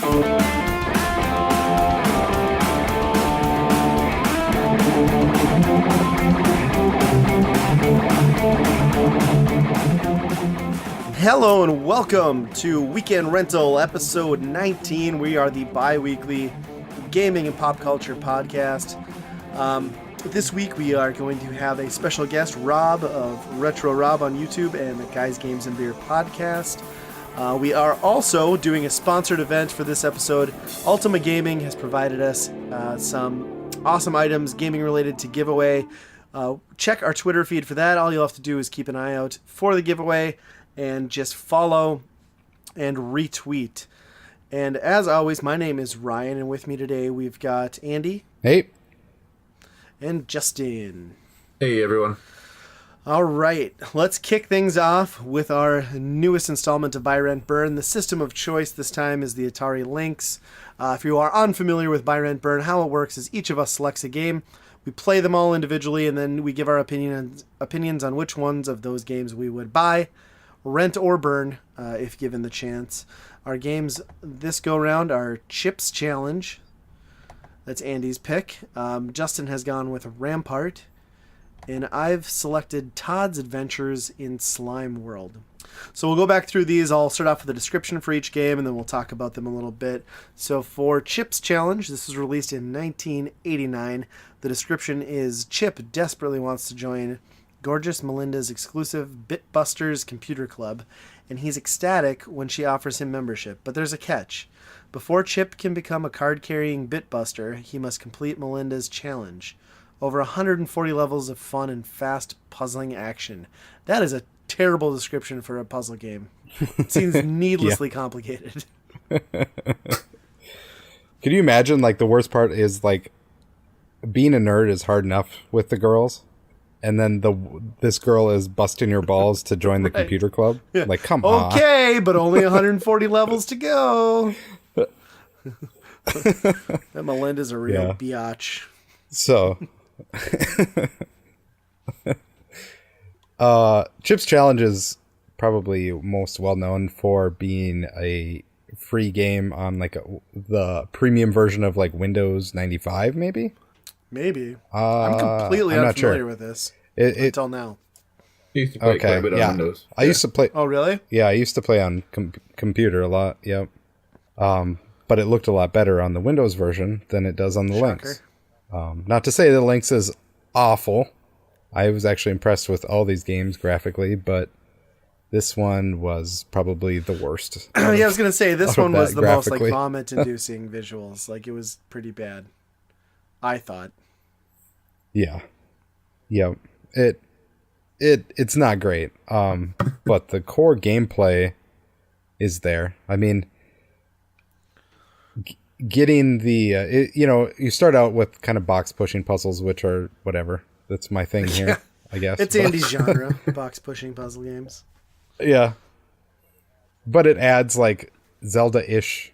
Hello and welcome to Weekend Rental episode 19. We are the bi-weekly gaming and pop culture podcast. This week we are going to have a special guest, Rob of Retro0Rob on YouTube and the Guys, Games, and Beer podcast. We are also doing a sponsored event for this episode. Ultima Gaming has provided us some awesome items gaming related to giveaway. Check our Twitter feed for that. All you'll have to do is keep an eye out for the giveaway and just follow and retweet. And as always, my name is Ryan, and with me today we've got Andy. Hey. And Justin. Hey, everyone. All right, let's kick things off with our newest installment of Buy, Rent, Burn. The system of choice this time is the Atari Lynx. If you are unfamiliar with Buy, Rent, Burn, how it works is each of us selects a game. We play them all individually, and then we give our opinions on which ones of those games we would buy, rent, or burn if given the chance. Our games this go-round are Chips Challenge. That's Andy's pick. Justin has gone with Rampart. And I've selected Todd's Adventures in Slime World. So we'll go back through these. I'll start off with a description for each game, and then we'll talk about them a little bit. So for Chips Challenge, this was released in 1989. The description is, Chip desperately wants to join Gorgeous Melinda's exclusive Bitbusters computer club, and he's ecstatic when she offers him membership. But there's a catch. Before Chip can become a card-carrying Bitbuster, he must complete Melinda's challenge. Over 140 levels of fun and fast puzzling action. That is a terrible description for a puzzle game. It seems needlessly complicated. Can you imagine, like, the worst part is, like, being a nerd is hard enough with the girls, and then this girl is busting your balls to join the computer club? Yeah. Like, come on. Okay, but only 140 levels to go. That Melinda's a real biatch. So... Chips Challenge is probably most well known for being a free game on like the premium version of like Windows 95, maybe. I'm completely unfamiliar with this until now. I used to play quite a bit on Windows. I used to play. Oh, really? Yeah, I used to play on computer a lot. Yep. But it looked a lot better on the Windows version than it does on the Lynx. Not to say the Lynx is awful. I was actually impressed with all these games graphically, but this one was probably the worst. Yeah, I was going to say, this one was the most like vomit-inducing visuals. Like, it was pretty bad, I thought. Yeah. Yep. It's not great. But the core gameplay is there. I mean... Getting the, you start out with kind of box pushing puzzles, which are whatever. That's my thing here, I guess. It's Andy's genre, box pushing puzzle games. Yeah. But it adds like Zelda-ish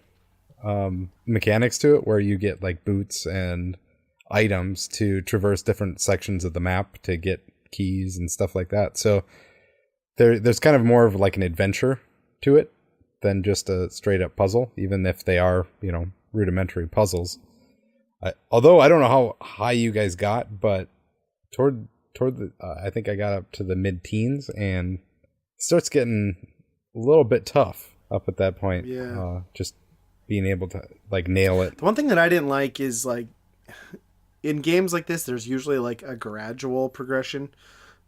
mechanics to it, where you get like boots and items to traverse different sections of the map to get keys and stuff like that. So there's kind of more of like an adventure to it than just a straight up puzzle, even if they are, rudimentary puzzles. Although I don't know how high you guys got, but toward the I think I got up to the mid-teens, and it starts getting a little bit tough up at that point. Yeah. Just being able to like nail it. The one thing that I didn't like is like in games like this, there's usually like a gradual progression,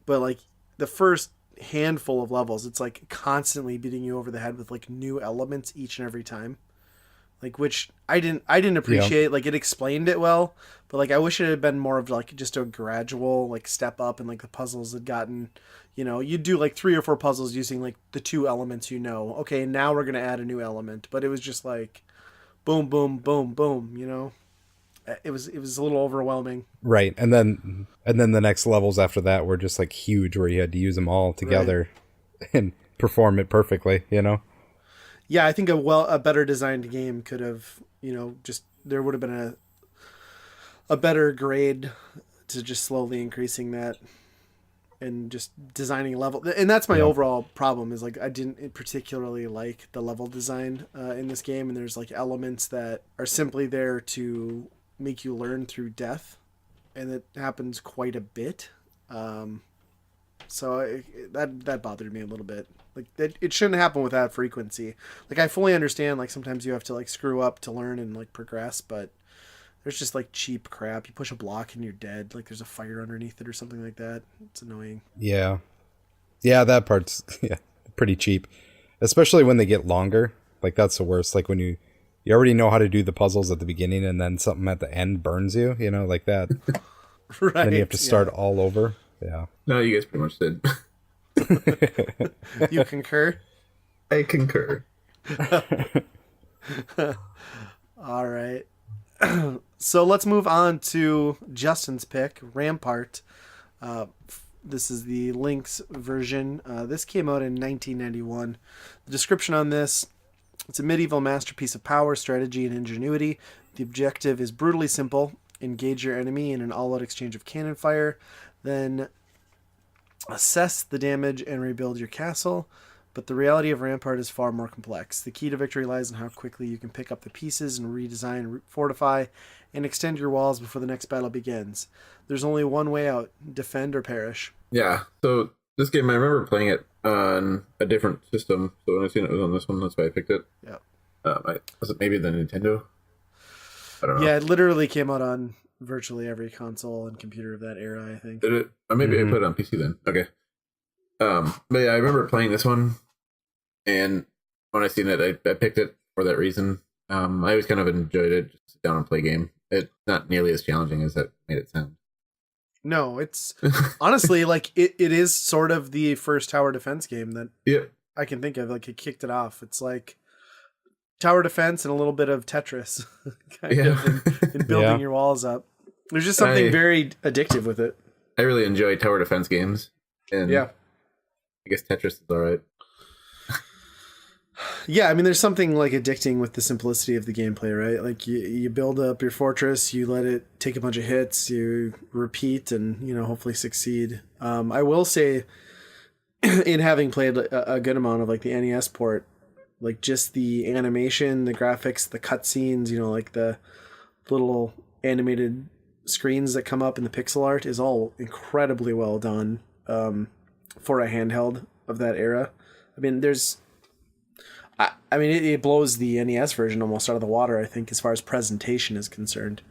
but like the first handful of levels, it's like constantly beating you over the head with like new elements each and every time. Like, which I didn't appreciate. Yeah. Like, it explained it well, but like I wish it had been more of like just a gradual like step up, and like the puzzles had gotten, you'd do like 3 or 4 puzzles using like the 2 elements. Okay, now we're gonna add a new element, but it was just like, boom, boom, boom, boom. It was a little overwhelming. Right, and then the next levels after that were just like huge, where you had to use them all together and perform it perfectly. Yeah, I think a better designed game could have, just there would have been a better grade to just slowly increasing that and just designing a level. And that's my overall problem is like I didn't particularly like the level design in this game. And there's like elements that are simply there to make you learn through death. And it happens quite a bit. So that bothered me a little bit. Like it shouldn't happen with that frequency. Like I fully understand like sometimes you have to like screw up to learn and like progress, but there's just like cheap crap. You push a block and you're dead. Like there's a fire underneath it or something like that. It's annoying. Yeah. Yeah, that part's pretty cheap. Especially when they get longer. Like that's the worst. Like when you already know how to do the puzzles at the beginning and then something at the end burns you, like that. Right. Then you have to start all over. Yeah. No, you guys pretty much did. You concur? I concur. All right. So let's move on to Justin's pick, Rampart. This is the Lynx version. This came out in 1991. The description on this, it's a medieval masterpiece of power, strategy, and ingenuity. The objective is brutally simple. Engage your enemy in an all-out exchange of cannon fire. Then assess the damage and rebuild your castle. But the reality of Rampart is far more complex. The key to victory lies in how quickly you can pick up the pieces and redesign, fortify, and extend your walls before the next battle begins. There's only one way out: defend or perish. Yeah, so this game, I remember playing it on a different system. So when I seen it was on this one, that's why I picked it. Yeah. Was it maybe the Nintendo? I don't know. Yeah, it literally came out on virtually every console and computer of that era, I think. Did it? Or maybe I put it on PC then. Okay. But yeah, I remember playing this one, and when I seen it, I picked it for that reason. I always kind of enjoyed it, just sit down and play a game. It's not nearly as challenging as that made it sound. No, it's honestly like it is sort of the first tower defense game that I can think of. Like it kicked it off. It's like tower defense and a little bit of Tetris kind of in building your walls up. There's just something very addictive with it. I really enjoy tower defense games. And I guess Tetris is all right. Yeah, I mean, there's something like addicting with the simplicity of the gameplay, right? Like you build up your fortress, you let it take a bunch of hits, you repeat, and hopefully succeed. I will say, in having played a good amount of like the NES port, like just the animation, the graphics, the cutscenes, like the little animated screens that come up in the pixel art is all incredibly well done for a handheld of that era. I mean, it blows the NES version almost out of the water, I think, as far as presentation is concerned.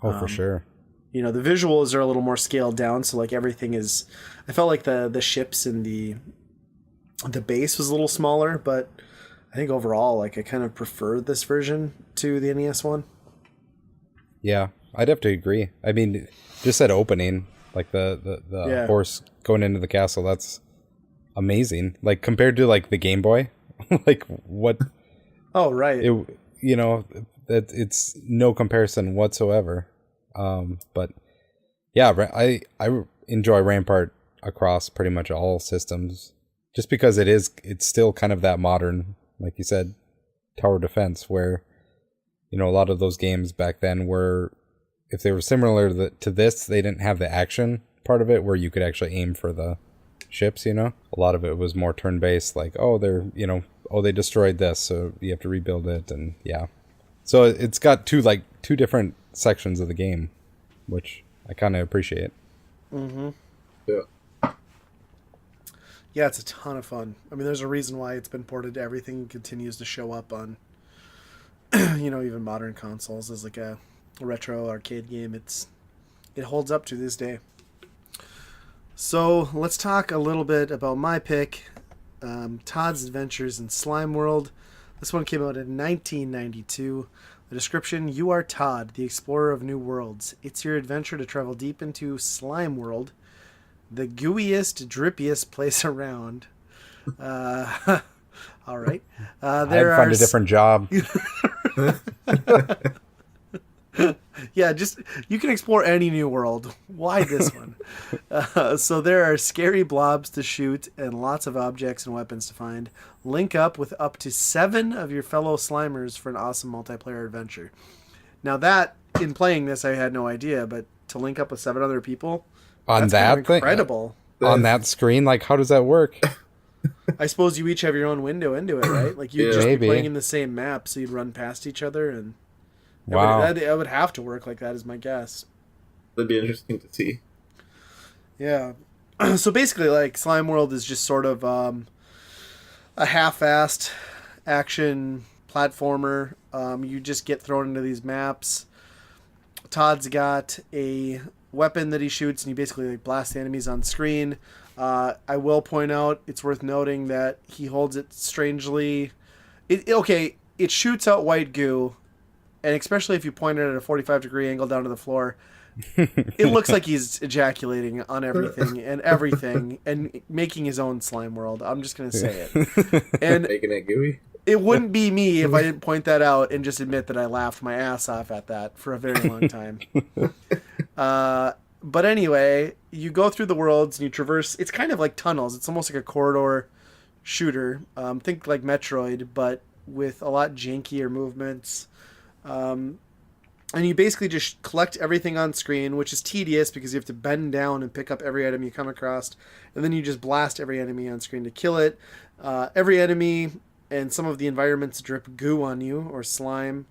Oh, for sure. The visuals are a little more scaled down, so like everything is. I felt like the ships and the base was a little smaller, but I think overall, like I kind of prefer this version to the NES one. Yeah, I'd have to agree. I mean, just that opening, like the horse going into the castle, that's amazing. Like compared to like the Game Boy. Like what? Oh right. It's no comparison whatsoever. But yeah, I enjoy Rampart across pretty much all systems, just because it's still kind of that modern, like you said, tower defense, where a lot of those games back then were, if they were similar to this, they didn't have the action part of it where you could actually aim for the ships. A lot of it was more turn-based, like they destroyed this, so you have to rebuild it, and so it's got two different sections of the game, which I kind of appreciate. Yeah, it's a ton of fun. I mean, there's a reason why it's been ported to everything and continues to show up on even modern consoles as like a retro arcade game. It holds up to this day. So let's talk a little bit about my pick, Todd's Adventures in Slime World. This one came out in 1992. The description: you are Todd, the explorer of new worlds. It's your adventure to travel deep into Slime World, the gooeyest, drippiest place around. All right. I'd find a different job. Yeah, just you can explore any new world. Why this one? So there are scary blobs to shoot and lots of objects and weapons to find. Link up with up to 7 of your fellow Slimers for an awesome multiplayer adventure. Now that, in playing this, I had no idea, but to link up with 7 other people, on that's that kind of incredible. on that screen? Like, how does that work? I suppose you each have your own window into it, right? Like you'd Yeah. just Maybe. be playing in the same map, so you'd run past each other, and Wow. it would have to work like that, is my guess. That'd be interesting to see. Yeah. So basically, like Slime World is just sort of a half-assed action platformer. You just get thrown into these maps. Todd's got a weapon that he shoots, and he basically like blasts the enemies on screen. I will point out, it's worth noting that he holds it strangely. It shoots out white goo, and especially if you point it at a 45-degree angle down to the floor, it looks like he's ejaculating on everything and making his own slime world. I'm just going to say it. And Making it gooey. it wouldn't be me if I didn't point that out and just admit that I laughed my ass off at that for a very long time. But anyway, you go through the worlds and you traverse. It's kind of like tunnels. It's almost like a corridor shooter. Think like Metroid, but with a lot jankier movements. And you basically just collect everything on screen, which is tedious because you have to bend down and pick up every item you come across. And then you just blast every enemy on screen to kill it. Every enemy and some of the environments drip goo on you, or slime.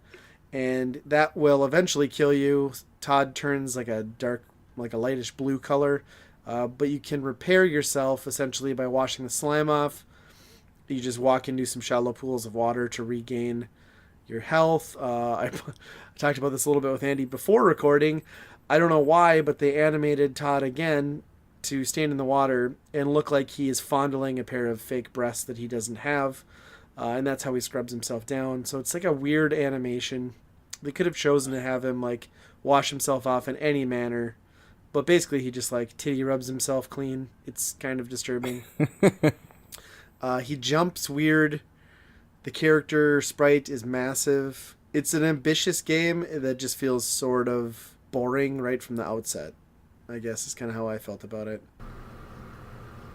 And that will eventually kill you. Todd turns like a lightish blue color. But you can repair yourself essentially by washing the slime off. You just walk into some shallow pools of water to regain your health. I talked about this a little bit with Andy before recording. I don't know why, but they animated Todd again to stand in the water and look like he is fondling a pair of fake breasts that he doesn't have. And that's how he scrubs himself down. So it's like a weird animation. They could have chosen to have him like wash himself off in any manner, but basically he just like titty rubs himself clean. It's kind of disturbing. He jumps weird. The character sprite is massive. It's an ambitious game that just feels sort of boring right from the outset, I guess is kind of how I felt about it.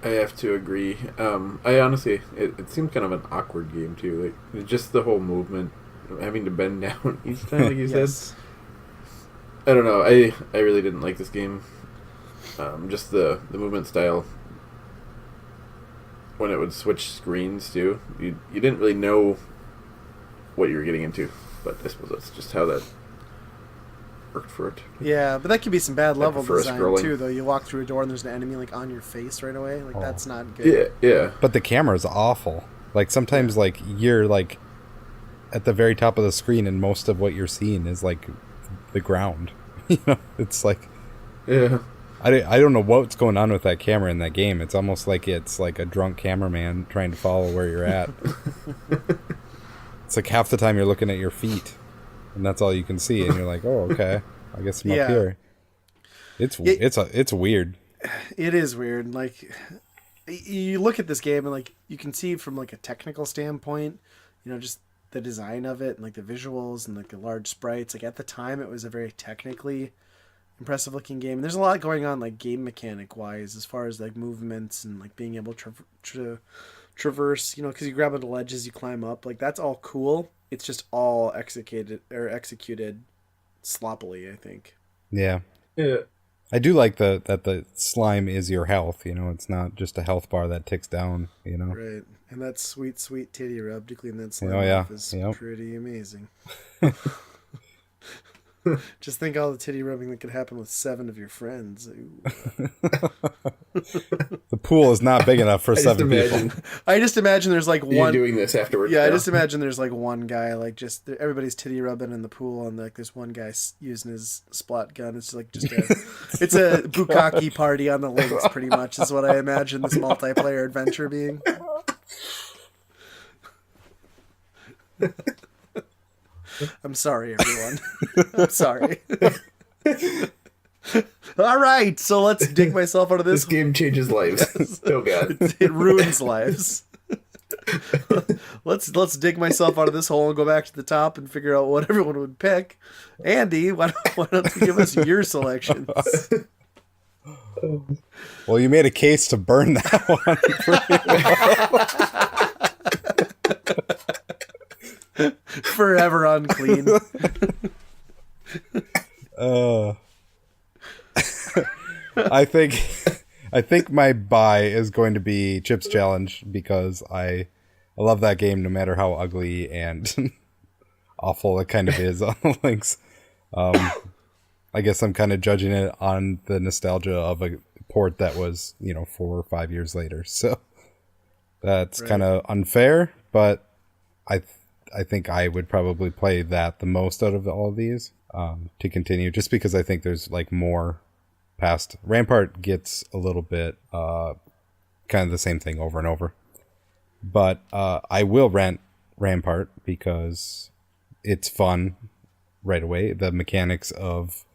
I have to agree. I honestly, it seemed kind of an awkward game too. Like just the whole movement, having to bend down each time, like you Yes. said. I don't know. I really didn't like this game. Just the movement style. When it would switch screens too, you didn't really know what you were getting into. But I suppose that's just how that worked for it. Yeah, but that could be some bad level prefer design scrolling. too, though. You walk through a door and there's an enemy like on your face right away. Like that's not good. Yeah. But the camera's awful. Like sometimes like you're like at the very top of the screen and most of what you're seeing is like the ground. You know, it's like Yeah. I don't know what's going on with that camera in that game. It's almost like it's like a drunk cameraman trying to follow where you're at. It's like half the time you're looking at your feet, and that's all you can see, and you're like, "Oh, okay, I guess I'm up here." It's weird. It is weird. Like you look at this game and like you can see from like a technical standpoint, you know, just the design of it and like the visuals and like the large sprites. Like at the time, it was a very technically impressive looking game. And there's a lot going on like game mechanic wise as far as like movements and like being able to traverse, you know, because you grab onto ledges, you climb up. Like that's all cool. It's just all executed sloppily, I think. Yeah. Yeah. I do like that the slime is your health. You know, it's not just a health bar that ticks down. You know, Right. And that sweet, sweet titty rub to clean that slime Oh, yeah. off is Yep. pretty amazing. Just think all the titty rubbing that could happen with 7 of your friends. Ooh. the pool is not big enough for I just 7 imagine people. I just imagine there's like you one. doing this afterwards. Yeah, I now. just imagine there's like one guy, like just everybody's titty rubbing in the pool, and like there's one guy using his splat gun. It's like just it's a bukkake party on the Lynx, pretty much is what I imagine this multiplayer adventure being. I'm sorry, everyone. I'm sorry. All right, so let's dig myself out of This this. game changes lives. Oh god. It ruins lives. Let's dig myself out of this hole and go back to the top and figure out what everyone would pick. Andy, why don't you give us your selections? Well, you made a case to burn that one. Forever unclean. I think I think my buy is going to be Chips Challenge because I love that game no matter how ugly and awful it kind of is on the Lynx. I guess I'm kind of judging it on the nostalgia of a port that was, 4 or 5 years later. So that's kind of unfair, but I think I would probably play that the most out of all of these to continue, just because I think there's like more past. Rampart gets a little bit kind of the same thing over and over. But I will rent Rampart because it's fun right away. The mechanics of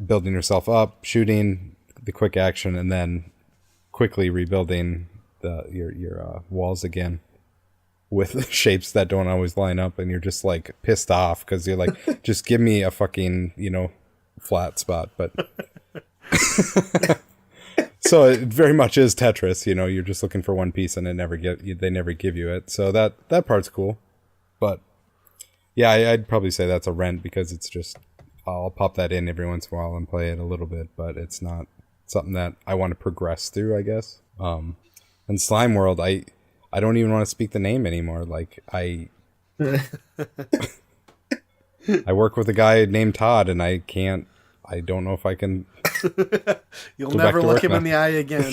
building yourself up, shooting, the quick action, and then quickly rebuilding your walls again with shapes that don't always line up, and you're just like pissed off because you're like, just give me a fucking flat spot. But so it very much is Tetris. You're just looking for one piece and they never give you it. So that part's cool. But yeah, I'd probably say that's a rent because it's just, I'll pop that in every once in a while and play it a little bit, but it's not something that I want to progress through, I guess. And Slime World, I don't even want to speak the name anymore. Like I work with a guy named Todd, and I don't know if I can. You'll never look him in the eye again.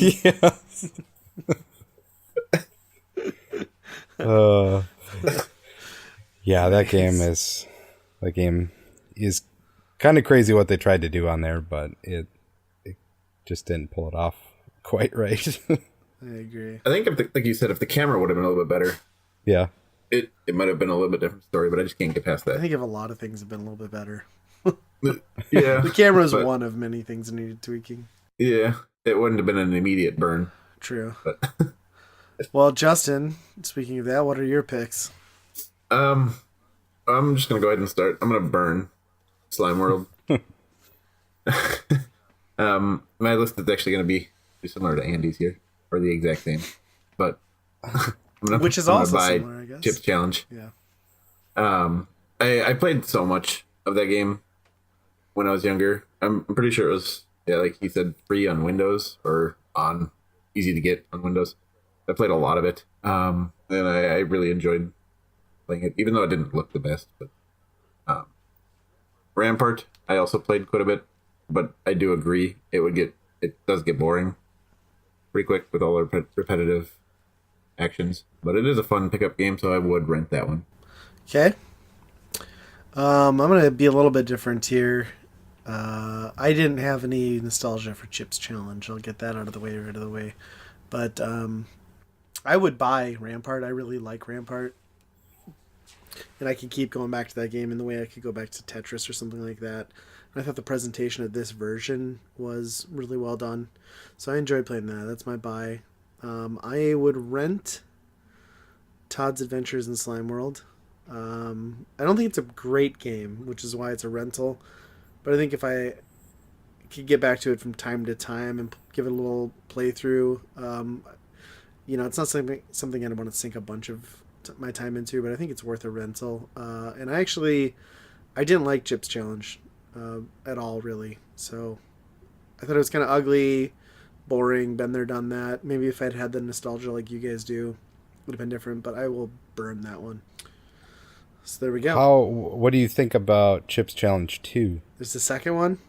Yeah, that game is kind of crazy what they tried to do on there, but it just didn't pull it off quite right. I agree. I think like you said, if the camera would have been a little bit better, yeah, it might have been a little bit different story. But I just can't get past that. I think if a lot of things have been a little bit better. Yeah, the camera is one of many things that needed tweaking. Yeah, it wouldn't have been an immediate burn. True. But well, Justin, speaking of that, what are your picks? I'm just gonna go ahead and start. I'm gonna burn Slime World. My list is actually gonna be similar to Andy's here, or the exact same, but which is also similar, I guess. Chips Challenge. Yeah. I played so much of that game when I was younger. I'm pretty sure it was, like he said, free on Windows or on easy to get on Windows. I played a lot of it, and I really enjoyed playing it, even though it didn't look the best. But Rampart, I also played quite a bit, but I do agree it does get boring pretty quick with all the repetitive actions. But it is a fun pickup game, so I would rent that one. Okay. I'm gonna be a little bit different here. I didn't have any nostalgia for Chips Challenge. I'll get that out of the way. But I would buy Rampart. I really like Rampart. And I can keep going back to that game in the way I could go back to Tetris or something like that. And I thought the presentation of this version was really well done. So I enjoyed playing that. That's my buy. I would rent Todd's Adventures in Slime World. I don't think it's a great game, which is why it's a rental. But I think if I could get back to it from time to time and give it a little playthrough, it's not something I'd want to sink a bunch of my time into, but I think it's worth a rental. And I didn't like Chips Challenge at all, really. So I thought it was kind of ugly, boring, been there, done that. Maybe if I'd had the nostalgia like you guys do, it would have been different, but I will burn that one. So there we go. What do you think about Chips Challenge 2? There's the second one?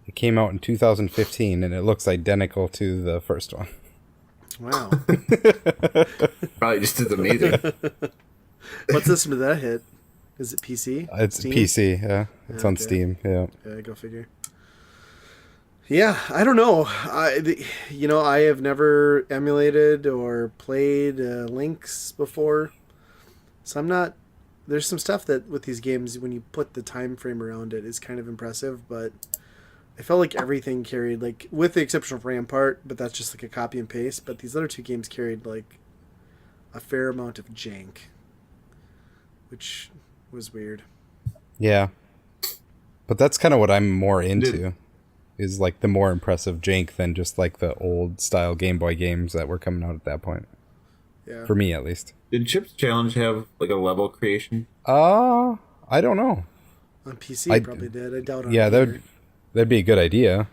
It came out in 2015, and it looks identical to the first one. Wow. Probably just as amazing. What system did that hit? Is it PC? It's Steam? PC, yeah. It's on Steam, yeah. Yeah, go figure. Yeah, I don't know. I have never emulated or played Lynx before, so I'm not. There's some stuff that with these games, when you put the time frame around it, is kind of impressive, but I felt like everything carried, like, with the exception of Rampart, but that's just like a copy and paste, but these other two games carried, like, a fair amount of jank, which was weird. Yeah. But that's kind of what I'm more into, is, like, the more impressive jank than just, like, the old-style Game Boy games that were coming out at that point. Yeah. For me, at least. Did Chips Challenge have, like, a level creation? I don't know. On PC, probably did. I doubt on Yeah, that'd be a good idea.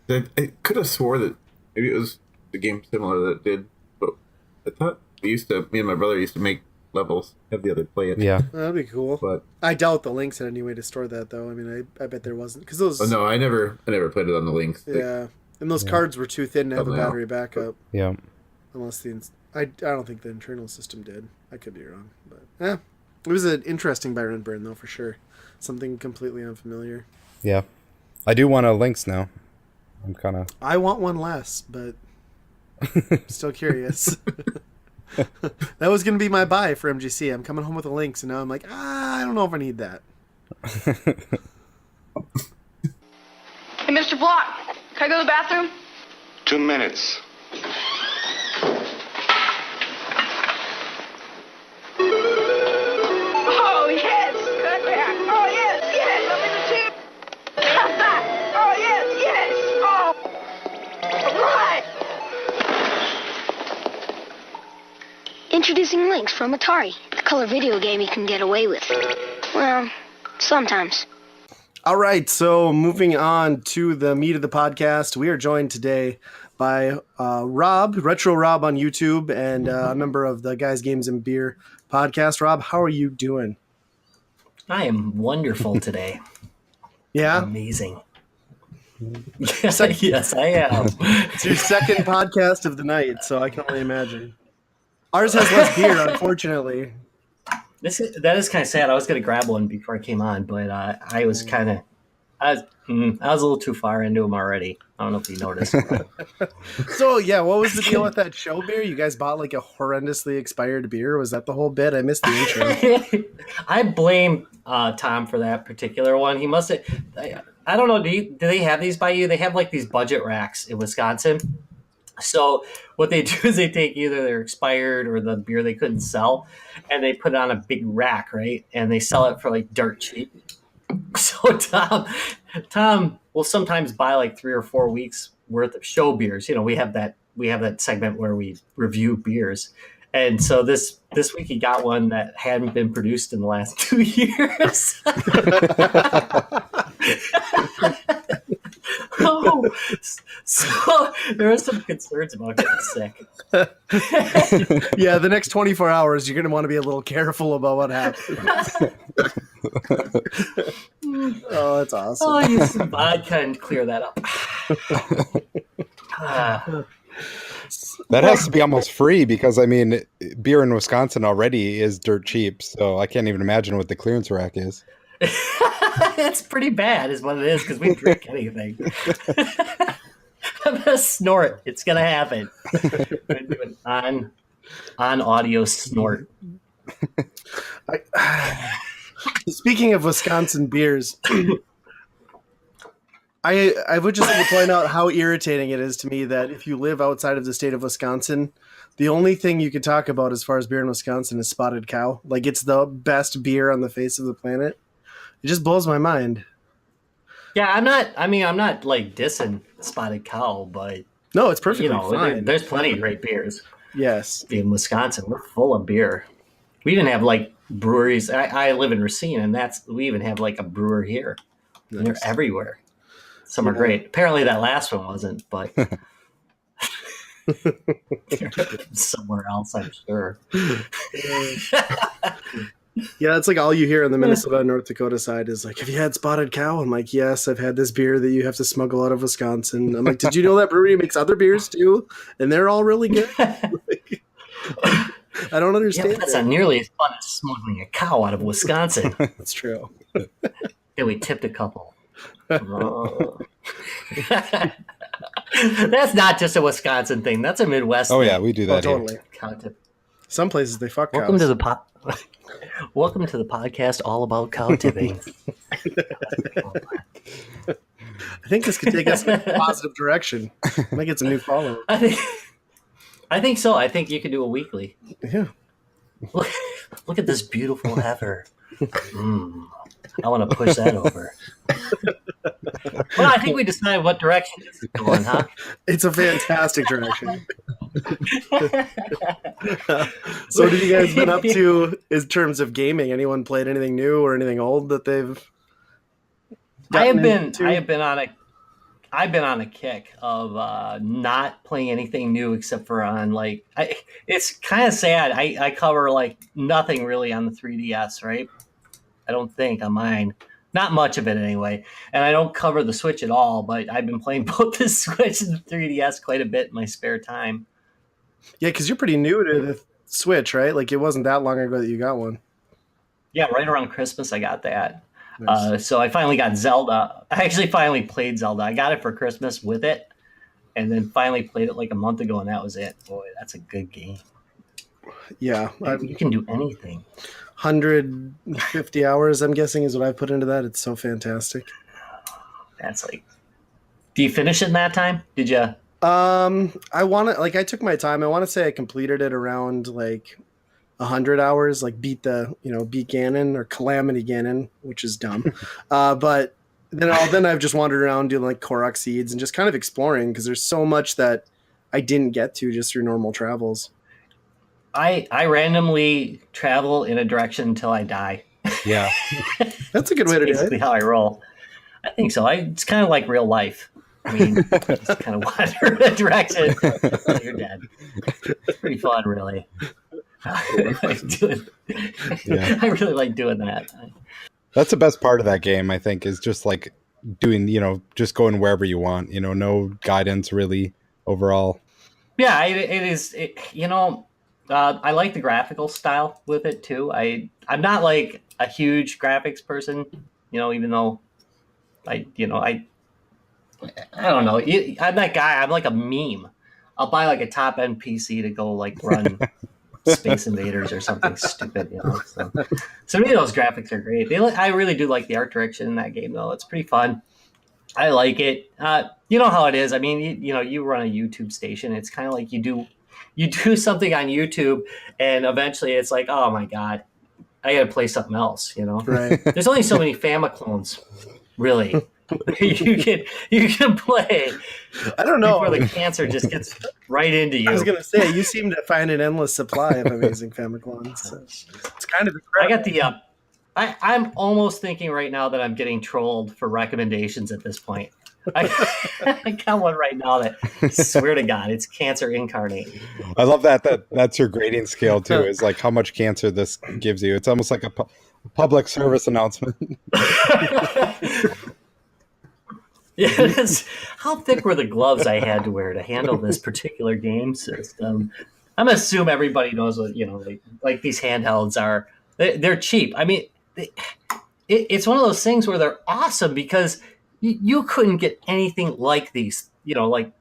I could have swore that maybe it was a game similar that did, but I thought me and my brother used to make levels, have the other play it. Yeah. That'd be cool. But I doubt the Lynx had any way to store that, though. I mean, I bet there wasn't. Because those... oh, no, I never played it on the Lynx. Yeah. And those cards were too thin to have a battery backup. Yeah. Unless I don't think the internal system did. I could be wrong. But, yeah. It was an interesting Byron burn, though, for sure. Something completely unfamiliar. Yeah. I do want a Lynx now. I'm kind of... I want one less, but still curious. That was going to be my buy for MGC. I'm coming home with a Lynx, and now I'm like, I don't know if I need that. Hey, Mr. Block, can I go to the bathroom? 2 minutes. Oh, yes! Cut back! Oh, yes, yes! I'm in the tube! Cut back! Oh, yes, yes! Oh! Right! Introducing Lynx from Atari, the color video game you can get away with. Well, sometimes. All right, so moving on to the meat of the podcast, we are joined today by Rob, Retro0Rob on YouTube, and a member of the Guys, Games, and Beer podcast. Rob, how are you doing? I am wonderful today. Yeah? Amazing. Yes, I am. It's your second podcast of the night, so I can only imagine. Ours has less beer, unfortunately. That is kind of sad. I was going to grab one before I came on, but I was a little too far into them already. I don't know if you noticed. So, yeah, what was the deal with that show beer? You guys bought like a horrendously expired beer? Was that the whole bit? I missed the intro. I blame Tom for that particular one. He must have. I don't know. Do they have these by you? They have like these budget racks in Wisconsin. So what they do is they take either their expired or the beer they couldn't sell, and they put it on a big rack, right? And they sell it for like dirt cheap. So Tom will sometimes buy like 3 or 4 weeks worth of show beers. You know, we have that segment where we review beers. And so this week he got one that hadn't been produced in the last 2 years. Oh, so there are some concerns about getting sick. Yeah, the next 24 hours, you're going to want to be a little careful about what happens. Oh, that's awesome. Oh, use some vodka and clear that up. That has to be almost free because, I mean, beer in Wisconsin already is dirt cheap, so I can't even imagine what the clearance rack is. It's pretty bad is what it is because we drink anything. I'm going to snort. It's going to happen. I'm going to do an on audio snort. Speaking of Wisconsin beers, I would just like to point out how irritating it is to me that if you live outside of the state of Wisconsin, the only thing you can talk about as far as beer in Wisconsin is Spotted Cow. Like, it's the best beer on the face of the planet. It just blows my mind. Yeah, I'm not like dissing Spotted Cow, but No, it's perfectly fine. There's plenty of great beers. Yes. In Wisconsin, we're full of beer. We even have like breweries. I live in Racine, and we even have like a brewer here. Nice. They're everywhere. Some are great. Apparently that last one wasn't, but somewhere else, I'm sure. Yeah, it's like all you hear on the Minnesota North Dakota side is like, have you had Spotted Cow? I'm like, yes, I've had this beer that you have to smuggle out of Wisconsin. I'm like, did you know that brewery makes other beers too? And they're all really good? Like, I don't understand. Yeah, that's not nearly as fun as smuggling a cow out of Wisconsin. That's true. Yeah, we tipped a couple. Oh. That's not just a Wisconsin thing. That's a Midwest thing. Oh, yeah, we do that here. Totally. Cow tip. Some places they fuck Welcome cows. to the Welcome to the podcast all about cow tipping. I think this could take us in a positive direction. Might get some new followers. I think so. I think you could do a weekly. Yeah. Look at this beautiful heifer. I want to push that over. Well, I think we decided what direction this is going, huh? It's a fantastic direction. So what have you guys been up to in terms of gaming? Anyone played anything new or anything old that they've I have been I've been on a kick of not playing anything new except for on like it's kind of sad. I cover like nothing really on the 3DS, right? I don't think on mine. Not much of it anyway. And I don't cover the Switch at all, but I've been playing both the Switch and the 3DS quite a bit in my spare time. Yeah, because you're pretty new to the Switch, right? Like it wasn't that long ago that you got one. Yeah, right around Christmas I got that. Nice. So I finally got Zelda. I actually finally played Zelda. I got it for Christmas with it, and then finally played it like a month ago, and that was it. Boy, that's a good game. Yeah, You can do anything. 150 hours, I'm guessing, is what I put into that. It's so fantastic. That's like, do you finish it in that time? Did you? I want to, like, I took my time. I want to say I completed it around like 100 hours, like beat Ganon or Calamity Ganon, which is dumb. But then I've just wandered around doing like Korok seeds and just kind of exploring because there's so much that I didn't get to just through normal travels. I randomly travel in a direction until I die. Yeah. That's a good way to do Basically it. how I roll. I think so. It's kind of like real life. I mean, just kind of wander in a direction until you're dead. It's pretty fun, really. I really like doing that. That's the best part of that game, I think, is just like doing, just going wherever you want, no guidance really overall. Yeah, it is. I like the graphical style with it too. I'm not like a huge graphics person, even though I don't know. I'm that guy. I'm like a meme. I'll buy like a top end PC to go like run Space Invaders or something stupid, So to me, those graphics are great. I really do like the art direction in that game, though. It's pretty fun. I like it. You know how it is. I mean, you run a YouTube station. It's kind of like you do something on YouTube, and eventually it's like, oh my god, I got to play something else. Right. There's only so many famiclones, really. you can play. I don't know. Before the cancer just gets right into you. I was gonna say you seem to find an endless supply of amazing famiclones. So it's kind of I got the I'm almost thinking right now that I'm getting trolled for recommendations at this point. I got one right now that I swear to God, it's cancer incarnate. I love that's your grading scale too, is like how much cancer this gives you. It's almost like a public service announcement. Yeah, how thick were the gloves I had to wear to handle this particular game system? I'm gonna assume everybody knows what like these handhelds are. They're cheap. I mean, it's one of those things where they're awesome because you couldn't get anything like these, like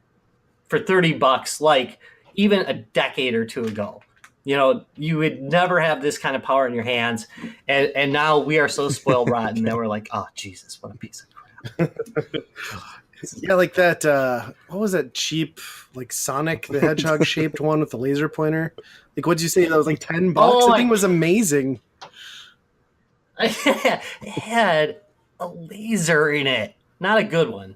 for $30, like even a decade or two ago. You would never have this kind of power in your hands, and now we are so spoiled rotten that we're like, oh Jesus, what a piece of crap. Yeah, like that. What was that cheap, like Sonic the Hedgehog shaped one with the laser pointer? Like, what'd you say? That was like $10. Oh, I think it was amazing. It had a laser in it, not a good one.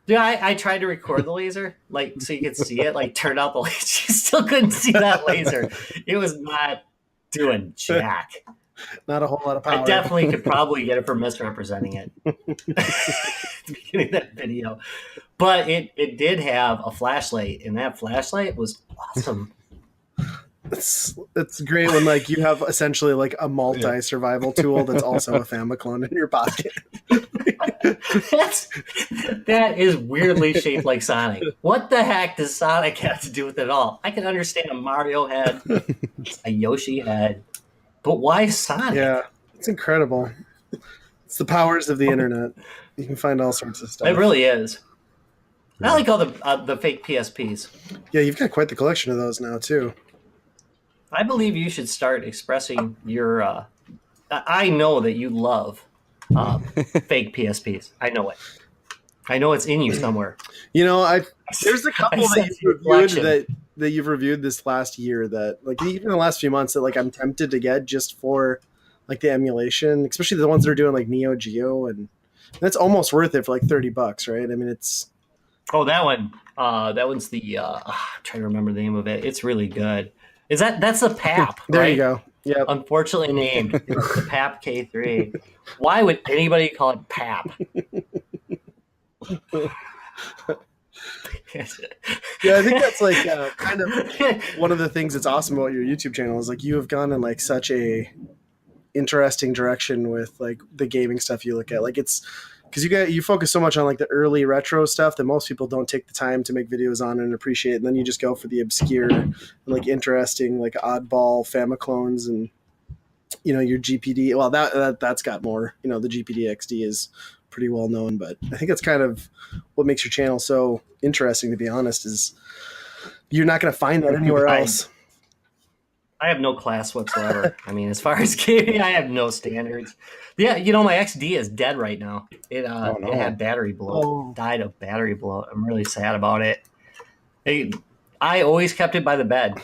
Dude, I tried to record the laser, like so you could see it. Like, turned out the laser, you still couldn't see that laser. It was not doing jack. Not a whole lot of power. I definitely could probably get it for misrepresenting it at the beginning of that video. But it did have a flashlight, and that flashlight was awesome. It's great when like you have essentially like a multi-survival tool that's also a famiclone in your pocket. That is weirdly shaped like Sonic. What the heck does Sonic have to do with it all? I can understand a Mario head, a Yoshi head. But why Sonic? Yeah, it's incredible. It's the powers of the internet. You can find all sorts of stuff. It really is. I like all the fake PSPs. Yeah, you've got quite the collection of those now, too. I believe you should start expressing your... I know that you love fake PSPs. I know it. I know it's in you somewhere. There's a couple that you've reviewed this last year that, like, even in the last few months that, like, I'm tempted to get just for, like, the emulation, especially the ones that are doing, like, Neo Geo, and that's almost worth it for, like, $30, right? I mean, it's... Oh, that one. That one's the... I'm trying to remember the name of it. It's really good. That's the PAP, There right? you go. Yeah. Unfortunately named. It's the PAP K3. Why would anybody call it PAP? Yeah, I think that's like kind of one of the things that's awesome about your YouTube channel is like you have gone in like such a interesting direction with like the gaming stuff you look at. Like it's because you focus so much on like the early retro stuff that most people don't take the time to make videos on and appreciate. And then you just go for the obscure, and, like interesting, like oddball famiclones and your GPD. Well, that's got more. The GPD XD is pretty well known, but I think that's kind of what makes your channel so interesting. To be honest, is you're not going to find that anywhere else. I have no class whatsoever. I mean, as far as gaming, I have no standards. Yeah, my XD is dead right now. It it had battery bloat. Died of battery bloat. I'm really sad about it. I always kept it by the bed,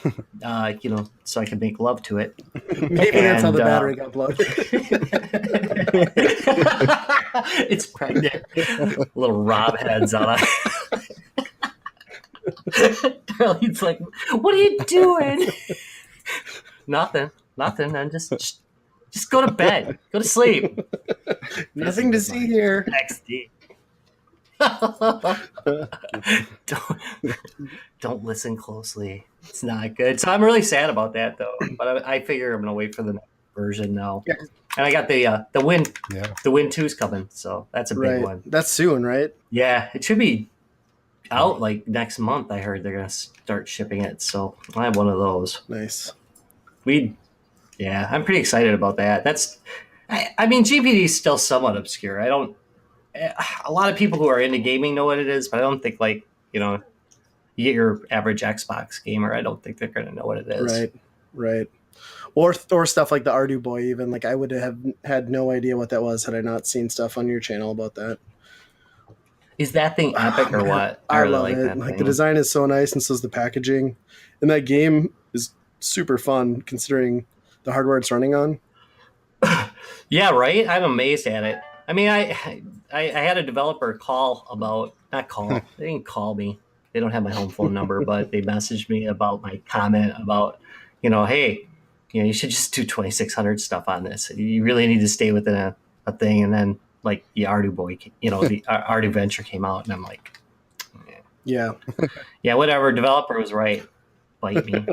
so I could make love to it. Maybe that's how the battery got bloated. It's pregnant. Little Rob heads on it. Darlene's like, "What are you doing?" Nothing. I'm just go to bed. Go to sleep. Nothing to see here. XD. Don't listen closely. It's not good. So I'm really sad about that though. But I figure I'm gonna wait for the next version now. Yeah. And I got the Win. Yeah. The Win 2's coming, so that's a big one. That's soon, right? Yeah, it should be out like next month. I heard they're gonna start shipping it, so I have one of those. Nice. I'm pretty excited about that. I mean, GPD is still somewhat obscure. A lot of people who are into gaming know what it is, but I don't think you get your average Xbox gamer. I don't think they're going to know what it is. Right. Or stuff like the Ardu Boy. Even like I would have had no idea what that was had I not seen stuff on your channel about that. Is that thing epic or what? I love it. Like the design is so nice, and so is the packaging. And that game is super fun considering the hardware it's running on. Yeah, right. I'm amazed at it. I mean, I had a developer they didn't call me. They don't have my home phone number, but they messaged me about my comment about, hey, you should just do 2600 stuff on this. You really need to stay within a thing. And then like the Ardu Boy, the Ardu Venture came out, and I'm like, yeah, whatever. Developer was right. Bite me.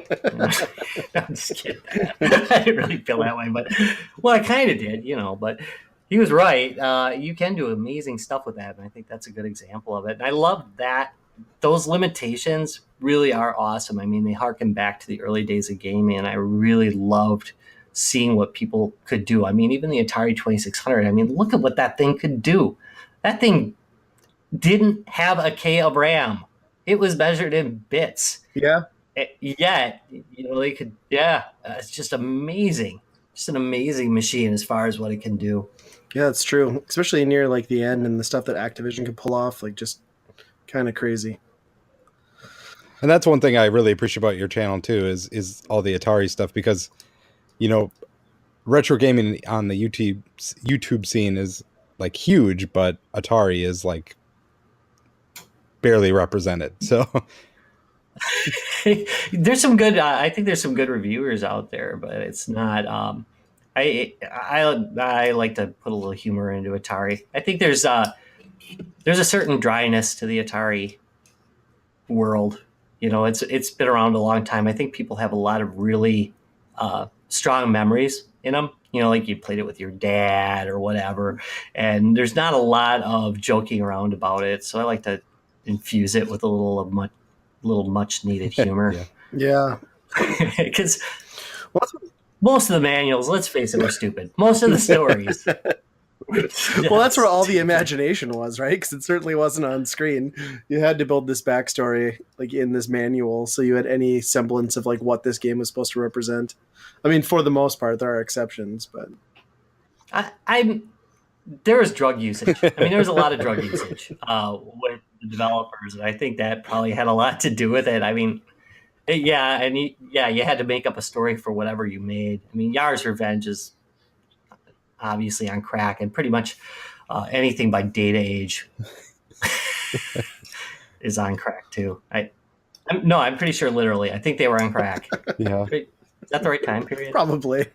I'm just kidding. I didn't really feel that way, but I kind of did, but he was right. You can do amazing stuff with that, and I think that's a good example of it. And I love that those limitations really are awesome. I mean, they harken back to the early days of gaming, and I really loved seeing what people could do. I mean, even the Atari 2600, I mean, look at what that thing could do. That thing didn't have a K of RAM. It was measured in bits. Yeah. They could. Yeah, it's just amazing. Just an amazing machine as far as what it can do. Yeah, it's true. Especially near like the end and the stuff that Activision could pull off, like just kind of crazy. And that's one thing I really appreciate about your channel too, is all the Atari stuff, because retro gaming on the YouTube scene is like huge, but Atari is like barely represented. So there's some good. I think there's some good reviewers out there, but it's not. I like to put a little humor into Atari. I think there's a certain dryness to the Atari world. It's been around a long time. I think people have a lot of really strong memories in them. Like you played it with your dad or whatever, and there's not a lot of joking around about it. So I like to infuse it with a little much needed humor. Yeah. Because most of the manuals, let's face it, were stupid. Most of the stories. Well, that's where all the imagination was, right? Because it certainly wasn't on screen. You had to build this backstory like in this manual, so you had any semblance of like what this game was supposed to represent. I mean, for the most part, there are exceptions, but there was drug usage. I mean, there was a lot of drug usage with the developers, and I think that probably had a lot to do with it. I mean, you had to make up a story for whatever you made. I mean, Yar's Revenge is obviously on crack, and pretty much anything by Data Age is on crack too. I'm pretty sure literally. I think they were on crack. Yeah. Is that the right time period? probably.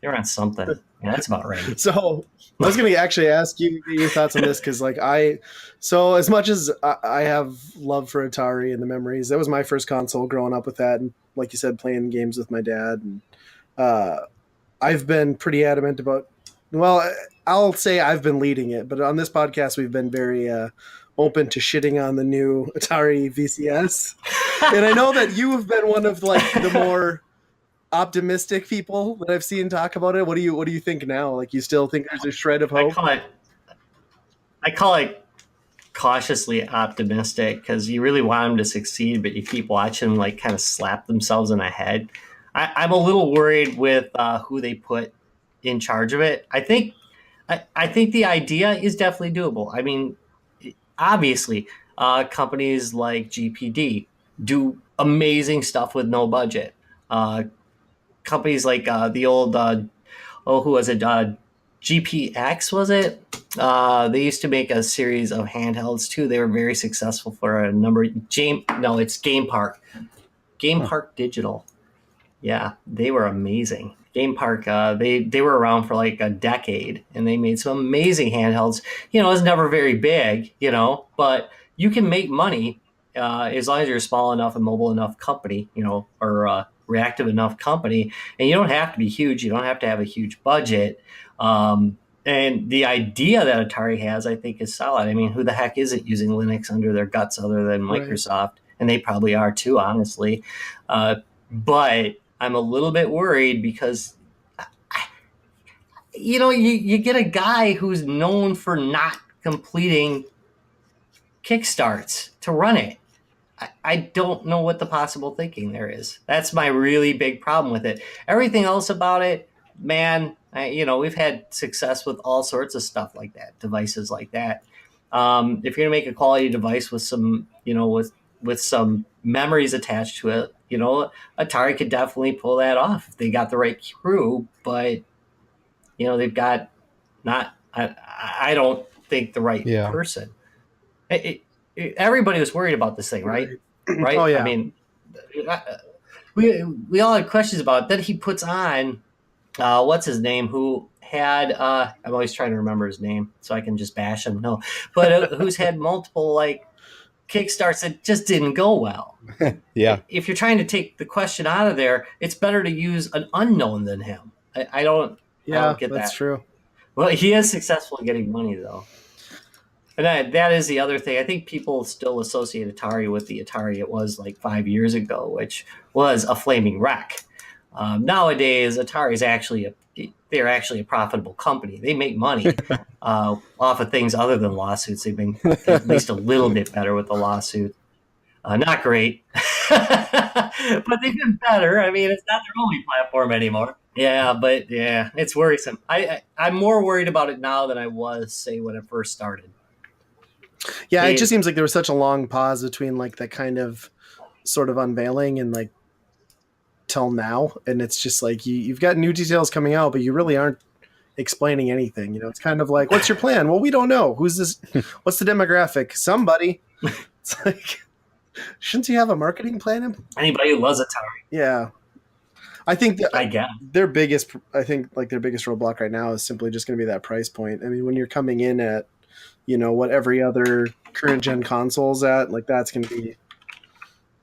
They're on something. Yeah, that's about right. So I was going to actually ask you your thoughts on this because, like, so as much as I have love for Atari and the memories, that was my first console growing up with that, and like you said, playing games with my dad. And I've been pretty adamant about. Well, I'll say I've been leading it, but on this podcast, we've been very open to shitting on the new Atari VCS, and I know that you have been one of like the more optimistic people that I've seen talk about it. What do you think now? Like, you still think there's a shred of hope? I call it cautiously optimistic because you really want them to succeed, but you keep watching them like kind of slap themselves in the head. I'm a little worried with who they put in charge of it. I think the idea is definitely doable. I mean, obviously, companies like GPD do amazing stuff with no budget. Companies like the old who was it? GPX was it? They used to make a series of handhelds too. They were very successful for a number. It's Game Park. Game Park Digital. Yeah, they were amazing. Game Park, they were around for like a decade, and they made some amazing handhelds. You know, it was never very big, you know, but you can make money as long as you're a small enough and mobile enough company, you know, or reactive enough company, and you don't have to be huge. You don't have to have a huge budget. And the idea that Atari has, I think, is solid. I mean, who the heck isn't using Linux under their guts other than Microsoft? Right. And they probably are too, honestly. But I'm a little bit worried because, you know, you get a guy who's known for not completing kickstarts to run it. I don't know what the possible thinking there is. That's my really big problem with it. Everything else about it, man, we've had success with all sorts of stuff like that, devices like that. If you're going to make a quality device with some, you know, with some memories attached to it, you know, Atari could definitely pull that off if they got the right crew. But, you know, they've got I don't think the right person. Everybody was worried about this thing, right? Right? Oh, yeah. I mean, we all had questions about it. Then he puts on, what's his name, who had, I'm always trying to remember his name so I can just bash him. No, but who's had multiple, like, kickstarts that just didn't go well. Yeah. If you're trying to take the question out of there, it's better to use an unknown than him. I don't get that. That's true. Well, he is successful in getting money, though. And that is the other thing. I think people still associate Atari with the Atari it was like 5 years ago, which was a flaming wreck. Nowadays, Atari is they're actually a profitable company. They make money off of things other than lawsuits. They've been at least a little bit better with the lawsuit. Not great, but they've been better. I mean, it's not their only platform anymore. Yeah, but yeah, it's worrisome. I'm more worried about it now than I was, say, when it first started. Yeah, it just seems like there was such a long pause between like that kind of sort of unveiling and like till now, and it's just like you've got new details coming out, but you really aren't explaining anything. You know, it's kind of like, what's your plan? Well, we don't know. Who's this? What's the demographic? Somebody. It's like, shouldn't you have a marketing plan? Anybody who loves Atari. Yeah. I think that I guess their biggest roadblock right now is simply just going to be that price point. I mean, when you're coming in at, you know, what every other current gen console's at, like, that's going to be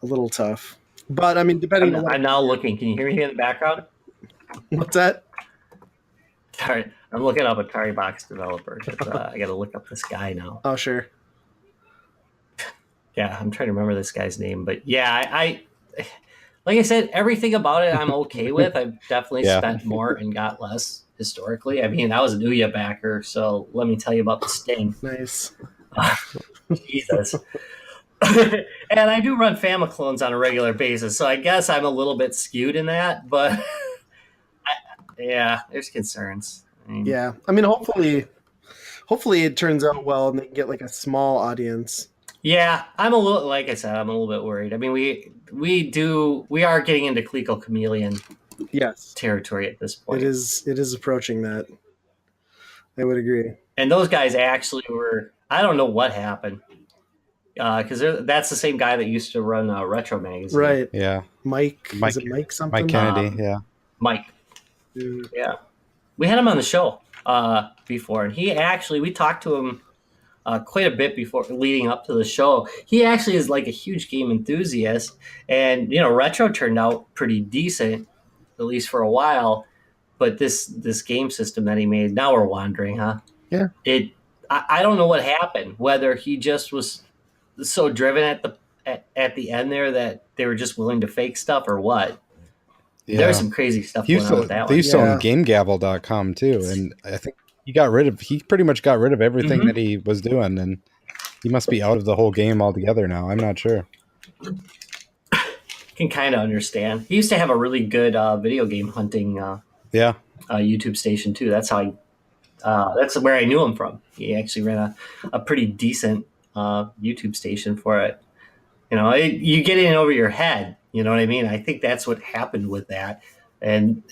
a little tough. But I mean, depending on I'm now looking. Can you hear me in the background? What's that? Sorry, I'm looking up Atari Box developer. I got to look up this guy now. Oh, sure. Yeah, I'm trying to remember this guy's name, but yeah, I like I said, everything about it I'm okay with. I've definitely spent more and got less historically. I mean, I was a Nuya backer, so let me tell you about the Sting. Nice. Jesus. And I do run famiclones on a regular basis, so I guess I'm a little bit skewed in that, but there's concerns. I mean, hopefully it turns out well and they can get like a small audience. Yeah, I'm a little bit worried. I mean, we are getting into Coleco Chameleon territory at this point. It is approaching that. I would agree. And those guys actually were, I don't know what happened. Because that's the same guy that used to run Retro Magazine. Right. Yeah. Mike. Is it Mike something? Mike Kennedy, yeah. Mike. Dude. Yeah. We had him on the show before, and we talked to him quite a bit before leading up to the show. He actually is like a huge game enthusiast, and Retro turned out pretty decent, at least for a while. But this game system that he made, now we're wandering, huh? Yeah. I don't know what happened. Whether he just was so driven at the end there that they were just willing to fake stuff, or what. Yeah. There's some crazy stuff going on with that They one. used to own GameGavel.com too, and I think he pretty much got rid of everything that he was doing, and he must be out of the whole game altogether now. I'm not sure. Can kind of understand. He used to have a really good video game hunting YouTube station too. That's how that's where I knew him from. He actually ran a pretty decent YouTube station for it. You get in over your head. You know what I mean? I think that's what happened with that. And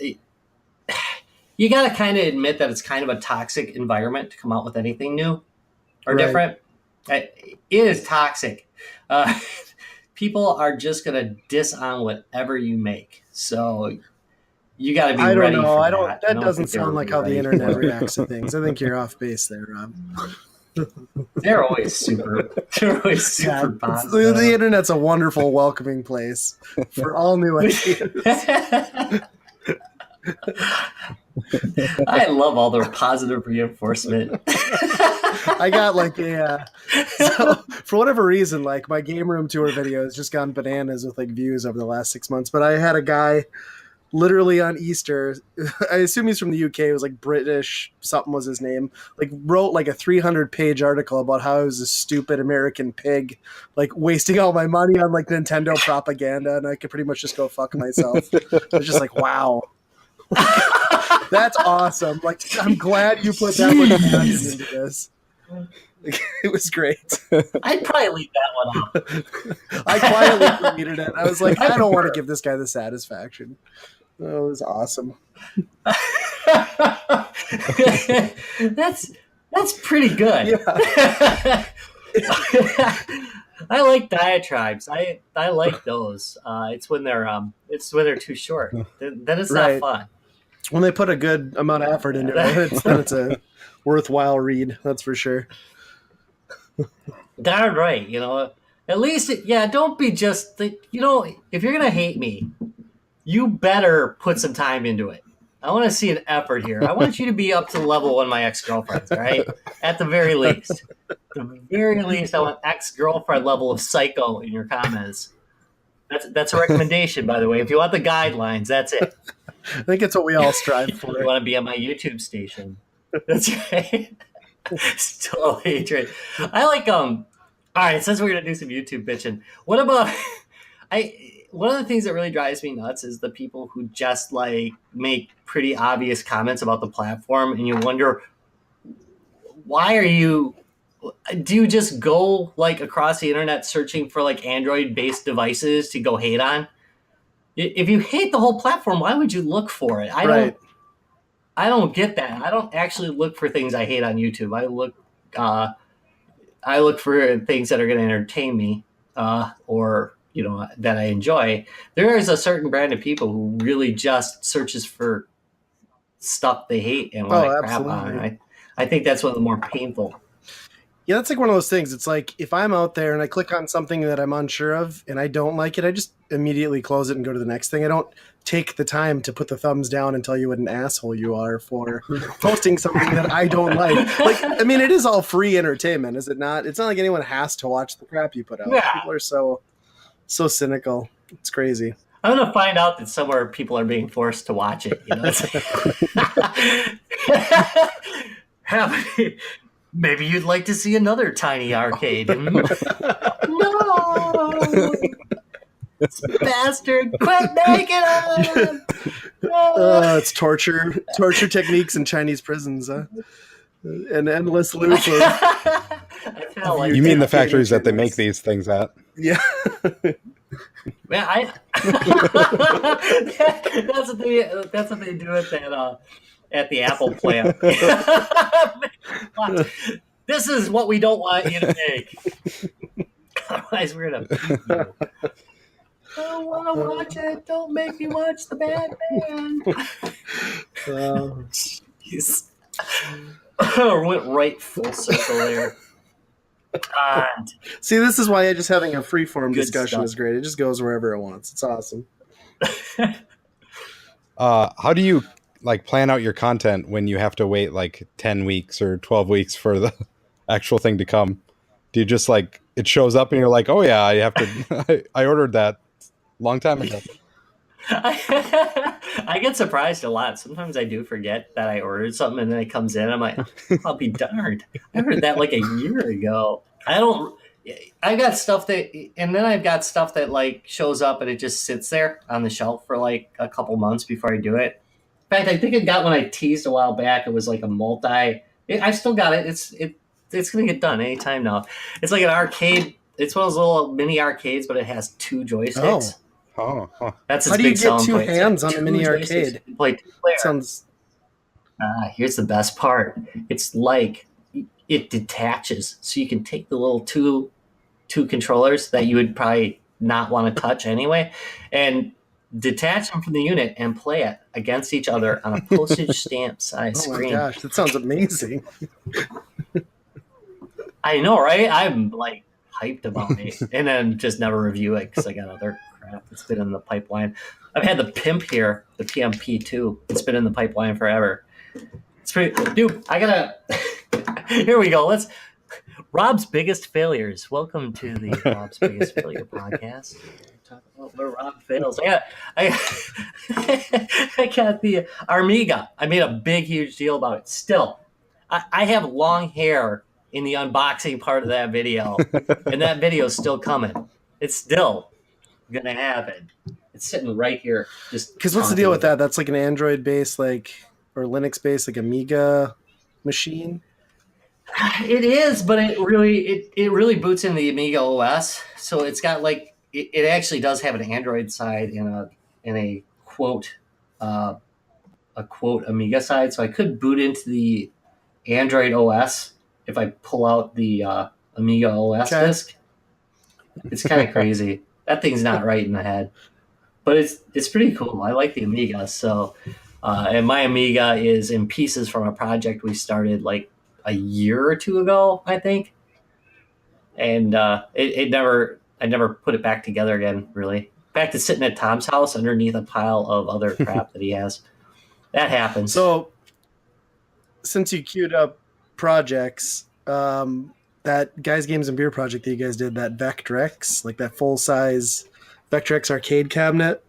you got to kind of admit that it's kind of a toxic environment to come out with anything new or different. It is toxic. People are just going to diss on whatever you make. So you got to be ready for that. That doesn't sound like how the internet reacts to things. I think you're off base there, Rob. They're always super positive. The internet's a wonderful, welcoming place for all new ideas. I love all their positive reinforcement. I got so for whatever reason, like my game room tour video has just gone bananas with like views over the last 6 months. But I had a guy literally on Easter, I assume he's from the UK, it was like British, something was his name, like wrote like a 300-page article about how I was a stupid American pig, like wasting all my money on like Nintendo propaganda, and I could pretty much just go fuck myself. I was just like, wow. That's awesome. Like, I'm glad you put that much passion into this. Like, it was great. I'd probably leave that one out. I quietly deleted it. I was like, I don't want to give this guy the satisfaction. Oh, it was awesome. That's pretty good. Yeah. I like diatribes. I like those. It's when they're too short. Then it's not fun. When they put a good amount of effort into it, it's a worthwhile read. That's for sure. Darn right. At least, don't be just, if you're going to hate me, you better put some time into it. I want to see an effort here. I want you to be up to the level of one of my ex-girlfriends, all right? At the very least. I want ex-girlfriend level of psycho in your comments. That's a recommendation, by the way. If you want the guidelines, that's it. I think it's what we all strive for. You want to be on my YouTube station. That's right. Still hatred. I like all right, since we're gonna do some YouTube bitching, what about one of the things that really drives me nuts is the people who just like make pretty obvious comments about the platform, and you wonder, do you just go like across the internet searching for like Android based devices to go hate on? If you hate the whole platform, why would you look for it? I don't get that. I don't actually look for things I hate on YouTube. I look for things that are going to entertain me, or that I enjoy. There is a certain brand of people who really just searches for stuff they hate and want to crap on. I think that's one of the more painful. Yeah, that's like one of those things. It's like if I'm out there and I click on something that I'm unsure of and I don't like it, I just immediately close it and go to the next thing. I don't take the time to put the thumbs down and tell you what an asshole you are for posting something that I don't like. Like, I mean, it is all free entertainment, is it not? It's not like anyone has to watch the crap you put out. Yeah. People are so cynical. It's crazy. I'm going to find out that somewhere people are being forced to watch it. Maybe you'd like to see another tiny arcade. No! Bastard, quit making it! It's torture techniques in Chinese prisons, huh? An endless loop of... You mean the factories that they make these things at? Yeah. Man, that's what they do at the Apple plant. This is what we don't want you to make. Otherwise, we're gonna beat you. I don't want to watch it. Don't make me watch the Batman. Jeez. Went right full circle there. God. See, this is why just having a free-form Good discussion stuff. is great. It just goes wherever it wants. It's awesome. How do you like plan out your content when you have to wait like 10 weeks or 12 weeks for the actual thing to come? Do you just like it shows up and you're like, oh yeah, I have to I ordered that long time ago. I get surprised a lot. Sometimes I do forget that I ordered something and then it comes in. I'm like, I'll be darned. I ordered that like a year ago. I got stuff I've got stuff that like shows up and it just sits there on the shelf for like a couple months before I do it. In fact, I think I got one I teased a while back. It was like I still got it. It's going to get done anytime now. It's like an arcade. It's one of those little mini arcades, but it has 2 joysticks. Oh, huh. That's its How do you big get selling 2 point. hands on a 2 mini joysticks. arcade? You can play 2 player. Sounds Here's the best part. It's like it detaches, so you can take the little two controllers that you would probably not want to touch anyway, and detach them from the unit and play it against each other on a postage stamp size oh my screen. gosh, that sounds amazing. I know, right? I'm like hyped about it, and then just never review it because I got other crap that's been in the pipeline. I've had the Pimp here, the PMP2. It's been in the pipeline forever. It's pretty, dude. I gotta. Here we go. Rob's biggest failures. Welcome to the Rob's Biggest Failure podcast. Talk about where Rob fails. I got the Amiga. I made a big, huge deal about it. Still, I have long hair in the unboxing part of that video, and that video's still coming. It's still gonna happen. It's sitting right here. Just Because what's the deal with that? That's like an Android-based, like, or Linux-based, like Amiga machine. It is, but it really boots in the Amiga OS. So it's got like it actually does have an Android side and a quote Amiga side. So I could boot into the Android OS if I pull out the Amiga OS disk. It's kind of crazy. That thing's not right in the head, but it's pretty cool. I like the Amiga. So and my Amiga is in pieces from a project we started like a year or 2 ago, I think. And I never put it back together again, really. In fact, it's sitting at Tom's house underneath a pile of other crap that he has. That happens. So, since you queued up projects, that Guys, Games, and Beer project that you guys did, that Vectrex, like that full-size Vectrex arcade cabinet,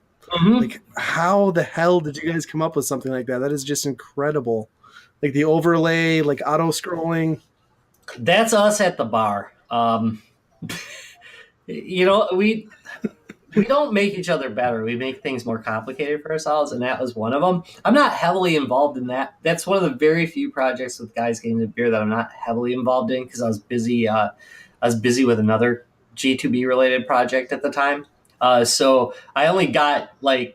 like how the hell did you guys come up with something like that? That is just incredible. Like the overlay, like auto-scrolling. That's us at the bar. We don't make each other better. We make things more complicated for ourselves, and that was one of them. I'm not heavily involved in that. That's one of the very few projects with Guys, Games, and Beer that I'm not heavily involved in because I was busy. I was busy with another G2B related project at the time. So I only got like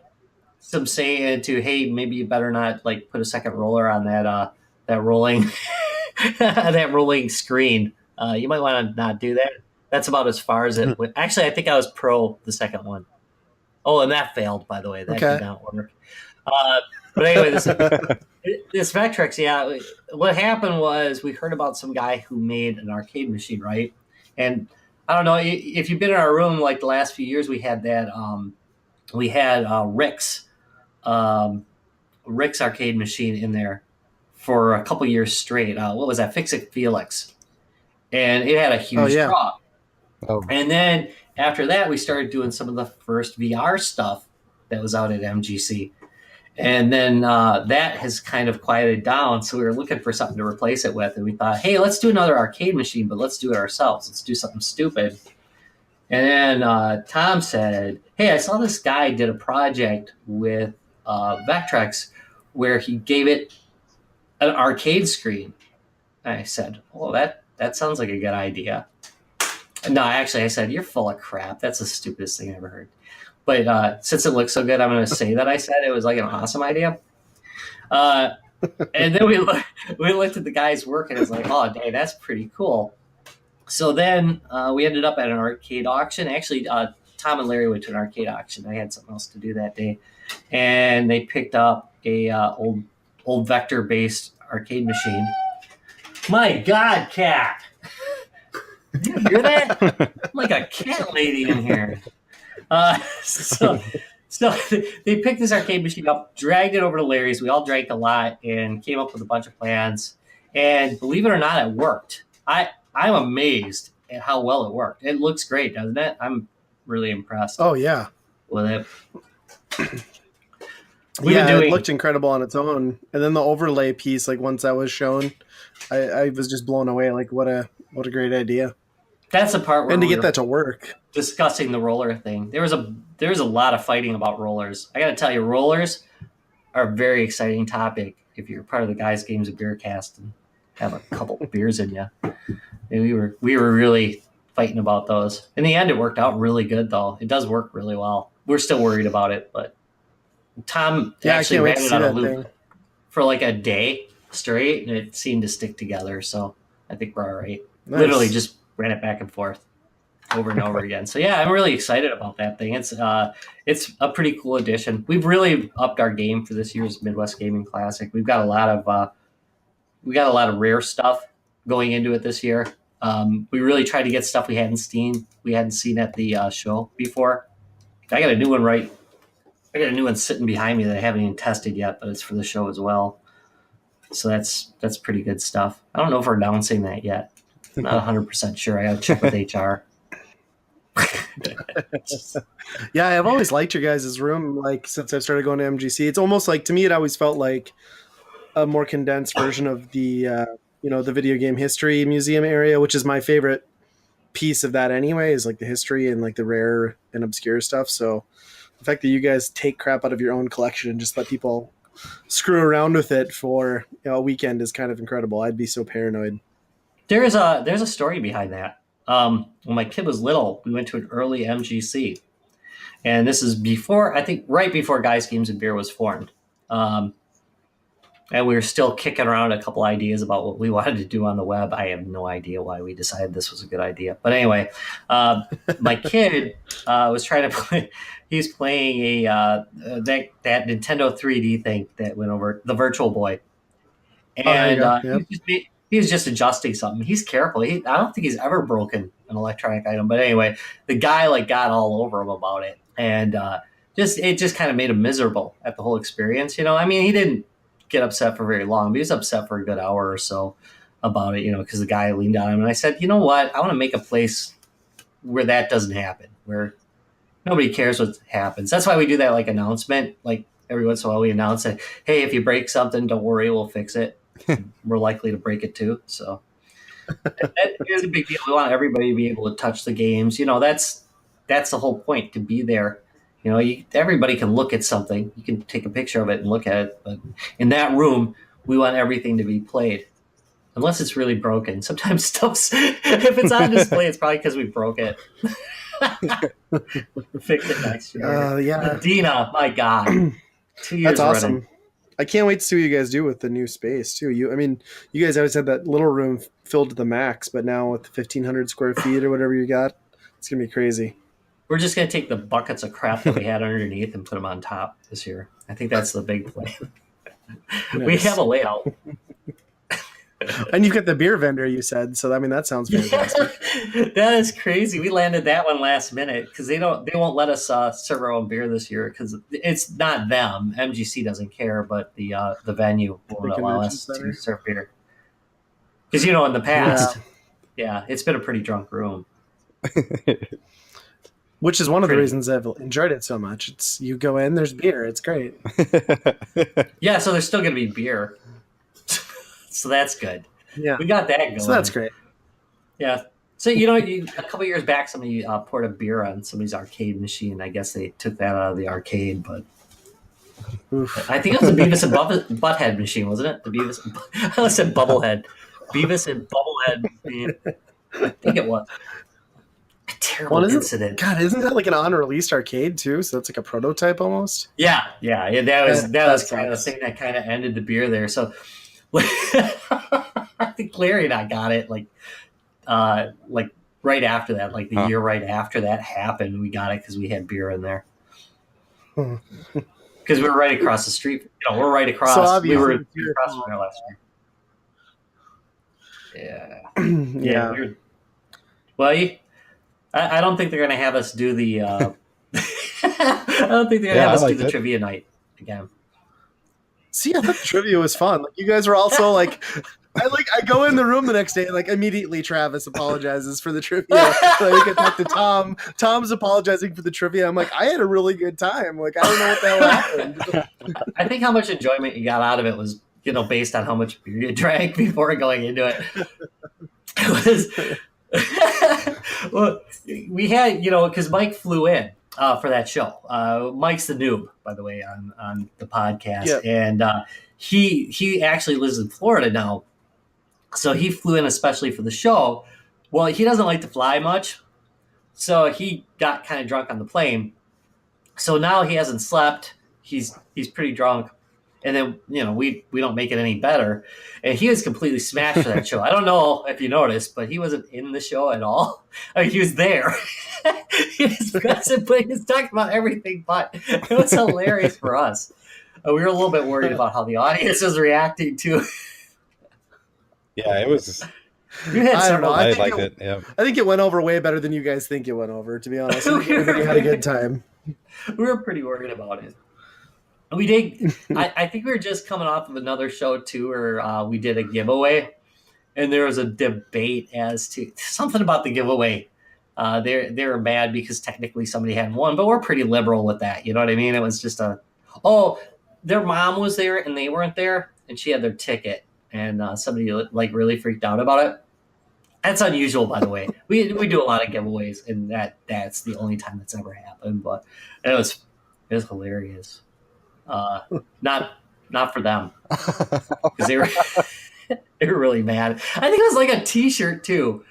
some say into, hey, maybe you better not like put a second roller on that rolling that rolling screen. You might want to not do that. That's about as far as it went. Actually, I think I was pro the second one. Oh, and that failed, by the way. That did not work. But anyway, this Vectrex, yeah. What happened was we heard about some guy who made an arcade machine, right? And I don't know if you've been in our room like the last few years. We had that. We had Rick's arcade machine in there for a couple years straight. What was that? Fix It Felix, and it had a huge draw. Oh. And then after that, we started doing some of the first VR stuff that was out at MGC. And then that has kind of quieted down. So we were looking for something to replace it with. And we thought, hey, let's do another arcade machine, but let's do it ourselves. Let's do something stupid. And then Tom said, hey, I saw this guy did a project with Vectrex where he gave it an arcade screen. And I said, oh, that sounds like a good idea. No, actually, I said, you're full of crap. That's the stupidest thing I ever heard. But since it looks so good, I'm going to say that I said it was like an awesome idea. And then we looked at the guy's work, and it's like, oh, dang, that's pretty cool. So then we ended up at an arcade auction. Actually, Tom and Larry went to an arcade auction. I had something else to do that day. And they picked up a old old vector-based arcade machine. My God, cat! Did you hear that? I'm like a cat lady in here. So they picked this arcade machine up, dragged it over to Larry's. We all drank a lot and came up with a bunch of plans. And believe it or not, it worked. I'm amazed at how well it worked. It looks great, doesn't it? I'm really impressed. Oh yeah, with it. It looked incredible on its own, and then the overlay piece, like once that was shown, I was just blown away. Like what a great idea! That's the part where and to get that to work, discussing the roller thing. There was a lot of fighting about rollers. I got to tell you, rollers are a very exciting topic if you're part of the Guys Games of Beer cast and have a couple beers in you. And we were really fighting about those. In the end, it worked out really good, though. It does work really well. We're still worried about it, but Tom actually ran it on a loop for like a day straight, and it seemed to stick together. So I think we're all right. Nice. Literally just ran it back and forth over and over again. So yeah, I'm really excited about that thing. It's a pretty cool addition. We've really upped our game for this year's Midwest Gaming Classic. We've got a lot of rare stuff going into it this year. We really tried to get stuff we hadn't seen at the show before. I got a new one sitting behind me that I haven't even tested yet, but it's for the show as well. So that's pretty good stuff. I don't know if we're announcing that yet. I'm not 100% sure. I got to check with HR. Yeah, I've always liked your guys' room. Like since I've started going to MGC, it's almost like, to me, it always felt like a more condensed version of the the video game history museum area, which is my favorite piece of that anyway, is like the history and like the rare and obscure stuff. So the fact that you guys take crap out of your own collection and just let people screw around with it for a weekend is kind of incredible. I'd be so paranoid. There's a story behind that. When my kid was little, we went to an early MGC, and this is right before Guys Games and Beer was formed. And we were still kicking around a couple ideas about what we wanted to do on the web. I have no idea why we decided this was a good idea. But anyway, my kid was trying to play. He's playing that Nintendo 3D thing that went over, the Virtual Boy. And he was just adjusting something. He's careful. I don't think he's ever broken an electronic item. But anyway, the guy got all over him about it. And it just kind of made him miserable at the whole experience. I mean, he didn't get upset for very long, but he was upset for a good hour or so about it, because the guy leaned on him. And I said, you know what? I want to make a place where that doesn't happen, where nobody cares what happens. That's why we do that announcement. Like every once in a while we announce that, hey, if you break something, don't worry, we'll fix it. We're likely to break it too. So that is a big deal. We want everybody to be able to touch the games. That's the whole point, to be there. Everybody can look at something. You can take a picture of it and look at it. But in that room, we want everything to be played, unless it's really broken. Sometimes if it's on display, it's probably because we broke it. Fix it next year. Yeah. Dina, my God. 2 years That's awesome. running. I can't wait to see what you guys do with the new space too. You guys always had that little room filled to the max, but now with 1,500 square feet or whatever you got, it's gonna be crazy. We're just going to take the buckets of crap that we had underneath and put them on top this year. I think that's the big plan. Nice. We have a layout. And you've got the beer vendor, you said. So, that sounds fantastic. That is crazy. We landed that one last minute because they won't let us serve our own beer this year because it's not them. MGC doesn't care, but the venue won't allow us to serve beer. Because, in the past, it's been a pretty drunk room. Which is one of the reasons I've enjoyed it so much. It's you go in, there's beer. It's great. Yeah, so there's still going to be beer. So that's good. Yeah. We got that going. So that's great. Yeah. So, a couple of years back, somebody poured a beer on somebody's arcade machine. I guess they took that out of the arcade, but oof. I think it was a Beavis and Butthead machine, wasn't it? The Beavis and I said Bubblehead. Beavis and Bubblehead machine. I think it was. A terrible incident. God, isn't that like an unreleased arcade too? So that's like a prototype almost. Yeah. That was kind of the thing that kind of ended the beer there. So I think Larry and I got it like right after that, like the year right after that happened. We got it because we had beer in there. because we were right across the street. We're right across. So We obviously were it's your across fault. from there last year. Yeah. Yeah. Weird. Well, I don't think they're gonna have us do the. I don't think they're gonna Yeah, have us I do liked the it. trivia night again. See, I thought the trivia was fun. Like, you guys were also like, I go in the room the next day and like immediately Travis apologizes for the trivia. Like, I talk to Tom. Tom's apologizing for the trivia. I'm like, I had a really good time. Like, I don't know what the hell happened. I think how much enjoyment you got out of it was, based on how much beer you drank before going into it. It was. Well, we had, because Mike flew in for that show. Mike's the noob, by the way, on the podcast, Yep. and he actually lives in Florida now, so he flew in especially for the show. Well, he doesn't like to fly much, so he got kind of drunk on the plane. So now he hasn't slept. He's pretty drunk. And then, we don't make it any better. And he was completely smashed for that show. I don't know if you noticed, but he wasn't in the show at all. I mean, he was there. He was present, but he was talking about everything but. It was hilarious for us. We were a little bit worried about how the audience was reacting to. Yeah, it was. You had I don't know. several. I I think liked it. Yeah. I think it went over way better than you guys think it went over, to be honest. I think everybody had a good time. We were pretty worried about it. We did. I think we were just coming off of another show too, where we did a giveaway, and there was a debate as to something about the giveaway. They were mad because technically somebody hadn't won, but we're pretty liberal with that. You know what I mean? It was just their mom was there and they weren't there, and she had their ticket, and somebody like really freaked out about it. That's unusual, by the way. We do a lot of giveaways, and that's the only time that's ever happened. But it was hilarious. Not for them, because they were really mad. I think it was like a T-shirt too.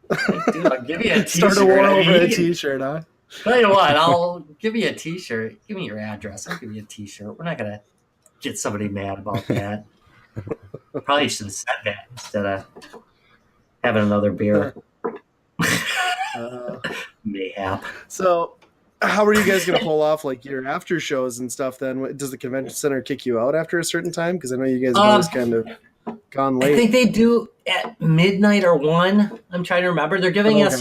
Like, dude, I'll give you a T-shirt. Start a war over a T-shirt, huh? Tell you what, I'll give you a T-shirt. Give me your address. I'll give you a T-shirt. We're not gonna get somebody mad about that. Probably should have said that instead of having another beer. Mayhap. So, how are you guys going to pull off like your after shows and stuff then? Does the convention center kick you out after a certain time? Because I know you guys have always kind of gone late. I think they do at midnight or 1. I'm trying to remember. They're giving us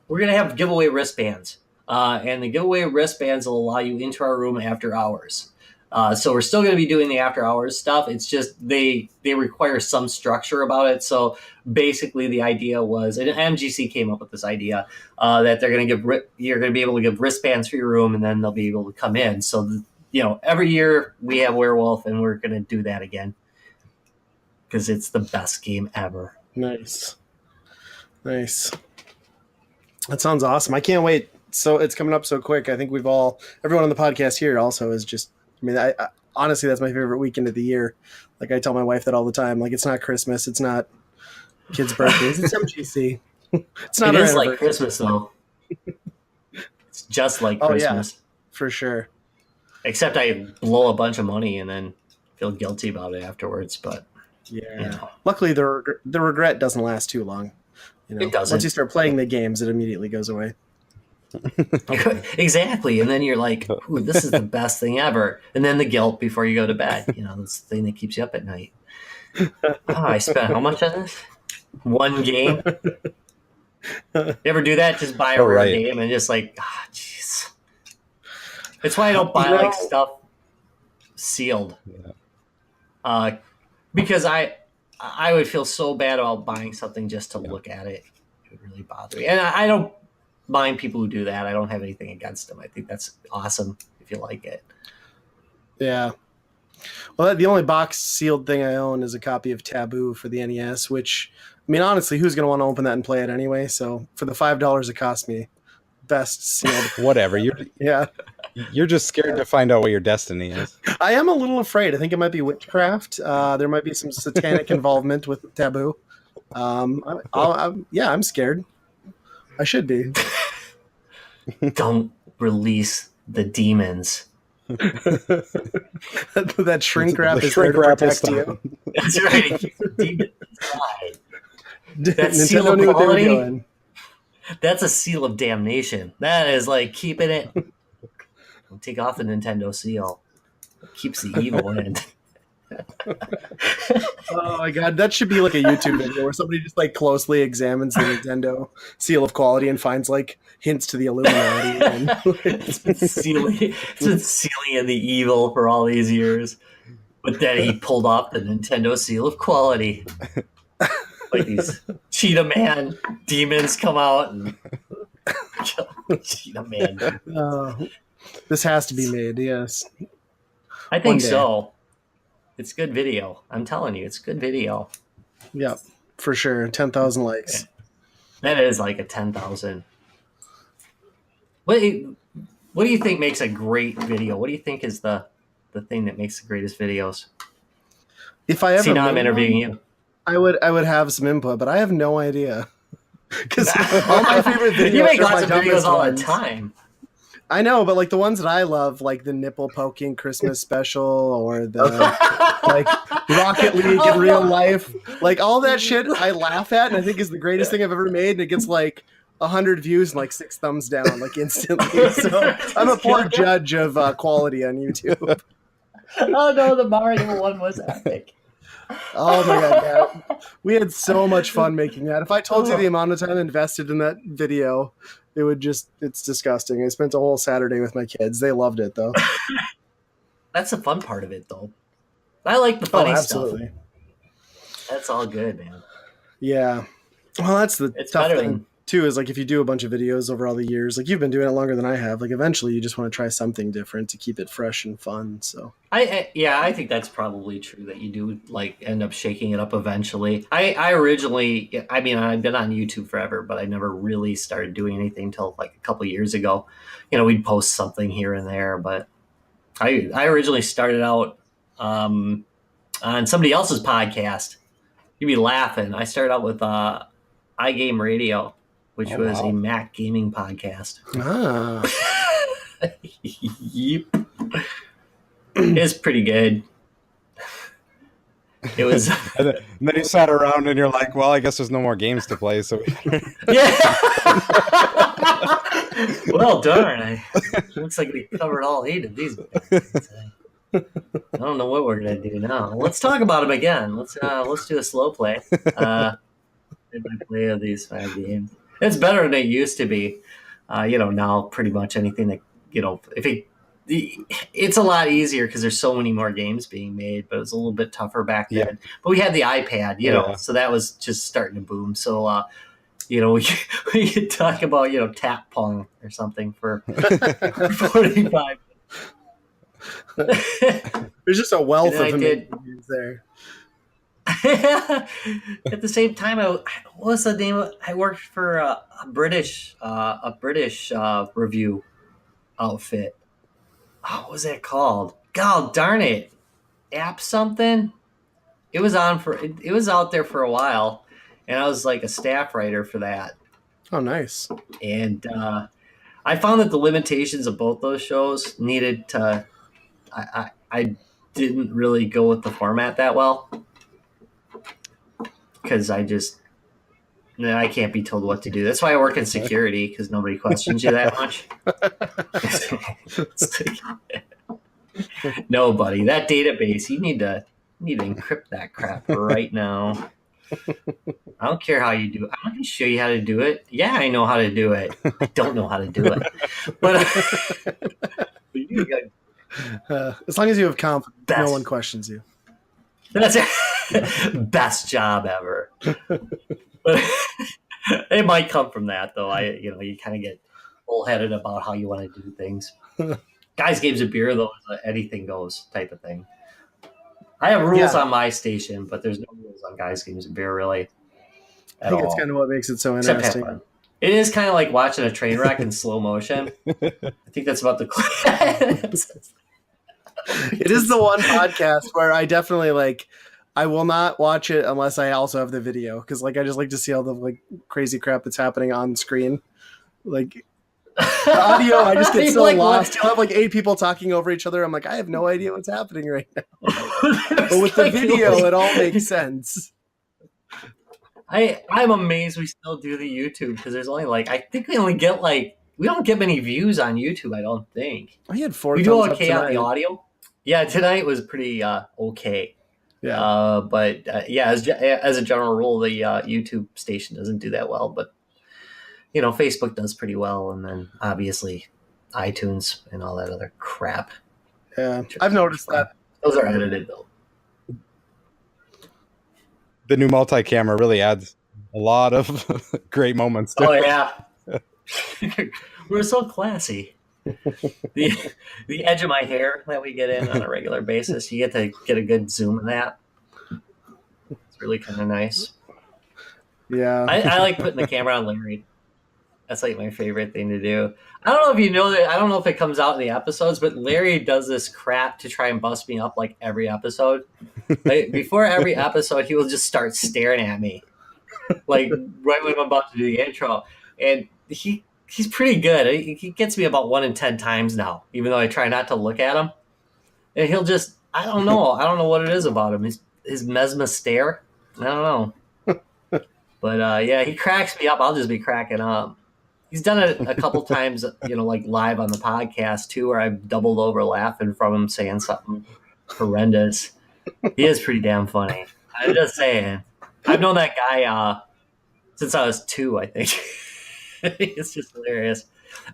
we're going to have giveaway wristbands. And the giveaway wristbands will allow you into our room after hours. So we're still going to be doing the after hours stuff. It's just they require some structure about it. So basically the idea was, and MGC came up with this idea that they're going to you're going to be able to give wristbands for your room, and then they'll be able to come in. So every year we have Werewolf, and we're going to do that again because it's the best game ever. Nice. That sounds awesome. I can't wait. So it's coming up so quick. I think everyone on the podcast here also is just. I mean, I honestly, that's my favorite weekend of the year. Like, I tell my wife that all the time. Like, it's not Christmas. It's not kids' birthdays. It's MGC. It's not. It our is like anniversary. Christmas, though. It's just like Christmas. Yeah, for sure. Except I blow a bunch of money and then feel guilty about it afterwards. But yeah, luckily the regret doesn't last too long. It doesn't. Once you start playing the games, it immediately goes away. Exactly, and then you're like, "Ooh, this is the best thing ever." And then the guilt before you go to bed. That's the thing that keeps you up at night. I spent how much on this? One game. You ever do that? Just buy a rare game and just like, jeez. That's why I don't buy like stuff sealed. Yeah. Because I would feel so bad about buying something just to look at it. It would really bother me, and I don't mind people who do that. I don't have anything against them. I think that's awesome if you like it. Yeah. Well, the only box sealed thing I own is a copy of Taboo for the NES, which, I mean, honestly, who's going to want to open that and play it anyway? So for the $5 it cost me, best sealed. Whatever. You're just scared to find out what your destiny is. I am a little afraid. I think it might be witchcraft. There might be some satanic involvement with Taboo. I'm scared. I should be. Don't release the demons. That shrink wrap is shrink there to wrap protect will you. That's right. Keep the demons inside. That Nintendo seal of knew what they were quality? doing. That's a seal of damnation. That is like keeping it Take off the Nintendo seal. It keeps the evil in. Oh my god, that should be like a YouTube video where somebody just like closely examines the Nintendo seal of quality and finds like hints to the Illuminati. And, It's been sealing in the evil for all these years. But then he pulled off the Nintendo seal of quality. Like these Cheetah Man demons come out and kill Cheetah Man. This has to be made, yes. I think so. It's good video. I'm telling you, it's good video. Yep, for sure. 10,000 likes. That is like a 10,000. What do you think makes a great video? What do you think is the thing that makes the greatest videos? If I ever See, now I'm interviewing you. I would have some input, but I have no idea. Because all my favorite videos you make are lots my of videos dumbest all ones. the time. I know, but like the ones that I love, like the nipple poking Christmas special or the like Rocket League in real life, like all that shit I laugh at and I think is the greatest thing I've ever made, and it gets like 100 views and like 6 thumbs down like instantly. So I'm a poor judge of quality on YouTube. Oh no, the Mario one was epic. Oh my god, yeah. We had so much fun making that. If I told you the amount of time invested in that video, it would it's disgusting. I spent a whole Saturday with my kids. They loved it though. That's the fun part of it though. I like the funny absolutely. stuff. That's all good, man. Yeah. Well, that's the It's tough better thing than too, is like if you do a bunch of videos over all the years, like you've been doing it longer than I have, like eventually you just want to try something different to keep it fresh and fun. So I think that's probably true that you do like end up shaking it up eventually. I originally, I mean, I've been on YouTube forever, but I never really started doing anything until like a couple years ago. You know, we'd post something here and there, but I originally started out on somebody else's podcast. You'd be laughing. I started out with iGame Radio, which was a Mac gaming podcast. Yep. It's pretty good. It was. And then you sat around and you're like, well, I guess there's no more games to play. So Yeah. Well, darn. Looks like we covered all 8 of these. I don't know what we're gonna do now. Let's talk about them again. Let's do a slow play. Play of these 5 games. It's better than it used to be. Now pretty much anything that it's a lot easier because there's so many more games being made, but it was a little bit tougher back then. Yeah. But we had the iPad, so that was just starting to boom. So, we could talk about, tap pong or something for 45 there's just a wealth of amazing there. At the same time, what was the name of? I worked for a British review outfit. Oh, what was that called? God darn it, App something. It was out there for a while, and I was like a staff writer for that. Oh, nice. And I found that the limitations of both those shows needed to. I didn't really go with the format that well. Because I can't be told what to do. That's why I work in security, because nobody questions you that much. No, buddy, that database, you need to encrypt that crap right now. I don't care how you do it. I'm not going to show you how to do it. Yeah, I know how to do it. I don't know how to do it. But as long as you have confidence, no one questions you. That's best job ever. But it might come from that, though. You kind of get bullheaded about how you want to do things. Guys, games, and beer, though, is anything goes type of thing. I have rules on my station, but there's no rules on Guys, Games, and beer, really. I think it's kind of what makes it so interesting. It is kind of like watching a train wreck in slow motion. I think that's about the. It is the one podcast where I definitely I will not watch it unless I also have the video, because I just like to see all the crazy crap that's happening on screen. The audio, I just get so lost. You'll have 8 people talking over each other. I'm like, I have no idea what's happening right now. But with the video, it all makes sense. I'm amazed we still do the YouTube, because there's only I think we only get we don't get many views on YouTube, I don't think. We had 4 We do thumbs up okay on the tonight. audio. Yeah, tonight was pretty okay. Yeah. But as a general rule, the YouTube station doesn't do that well. But Facebook does pretty well, and then obviously iTunes and all that other crap. Yeah. I've noticed that. Those are edited though. The new multi-camera really adds a lot of great moments to Oh it. yeah, we're so classy. The edge of my hair that we get in on a regular basis, you get to get a good zoom of that. It's really kind of nice. Yeah. I like putting the camera on Larry. That's like my favorite thing to do. I don't know if you know that. I don't know if it comes out in the episodes, but Larry does this crap to try and bust me up like every episode. Like, before every episode, he will just start staring at me, like right when I'm about to do the intro. And he's pretty good. He gets me about 1 in 10 times now, even though I try not to look at him. And he'll just, I don't know what it is about him. His mesma stare. I don't know. But yeah, he cracks me up. I'll just be cracking up. He's done it a couple times, like live on the podcast too, where I've doubled over laughing from him saying something horrendous. He is pretty damn funny. I'm just saying. I've known that guy since I was 2, I think. It's just hilarious.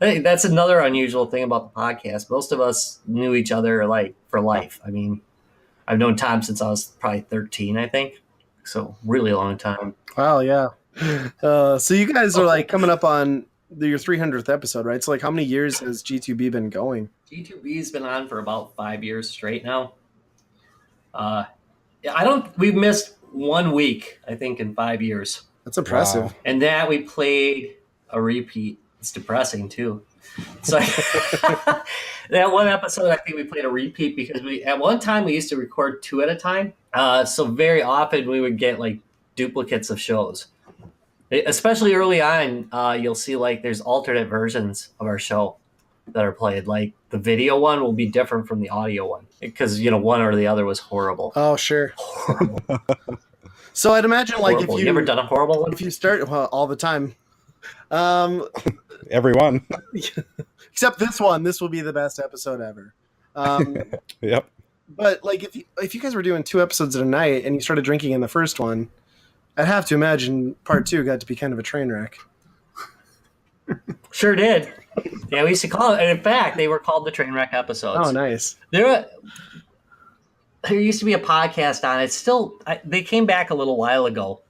I think that's another unusual thing about the podcast. Most of us knew each other like for life. I mean, I've known Tom since I was probably 13, I think. So really long time. Wow, yeah. So you guys are like coming up on your 300th episode, right? So like how many years has G2B been going? G2B's been on for about 5 years straight now. We've missed 1 week, I think, in 5 years. That's impressive. Wow. And that we played a repeat. It's depressing too. So that one episode, I think we played a repeat because at one time we used to record 2 at a time. So very often we would get like duplicates of shows. Especially early on, you'll see like there's alternate versions of our show that are played. Like the video one will be different from the audio one because one or the other was horrible. Oh, sure. Horrible. So I'd imagine like Horrible. if you ever done a horrible one? if you start all the time. Everyone. Except this one, this will be the best episode ever. Yep. But like if you guys were doing 2 episodes at a night and you started drinking in the first one, I'd have to imagine part 2 got to be kind of a train wreck. Sure did. Yeah, we used to call it. And in fact, they were called the train wreck episodes. Oh, nice. There used to be a podcast on it. They came back a little while ago,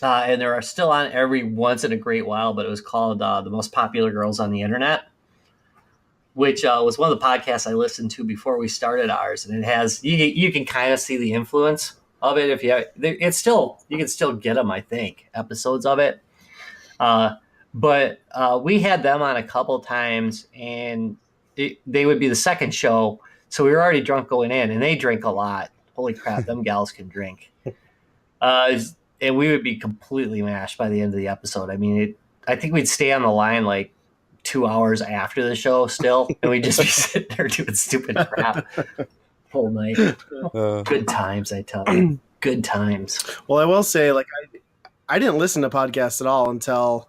and there are still on every once in a great while. But it was called The Most Popular Girls on the Internet, which was one of the podcasts I listened to before we started ours. And it has you can kind of see the influence of it if you can still get them, I think, episodes of it. But we had them on a couple times, and they would be the second show. So we were already drunk going in, and they drink a lot. Holy crap, them gals can drink. And we would be completely mashed by the end of the episode. I mean, I think we'd stay on the line like 2 hours after the show still, and we'd just be sitting there doing stupid crap whole night. Good times, I tell you. Good times. Well, I will say, like, I didn't listen to podcasts at all until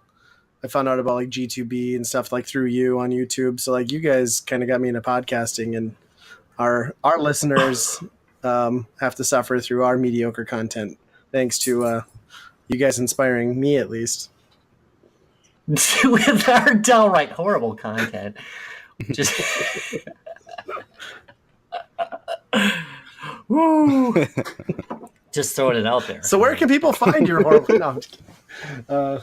I found out about like G2B and stuff like through you on YouTube. So like you guys kind of got me into podcasting, and our listeners have to suffer through our mediocre content thanks to you guys inspiring me at least. With our downright horrible content. Just woo. Just throwing it out there. So where can people find your horrible? No, I'm just kidding.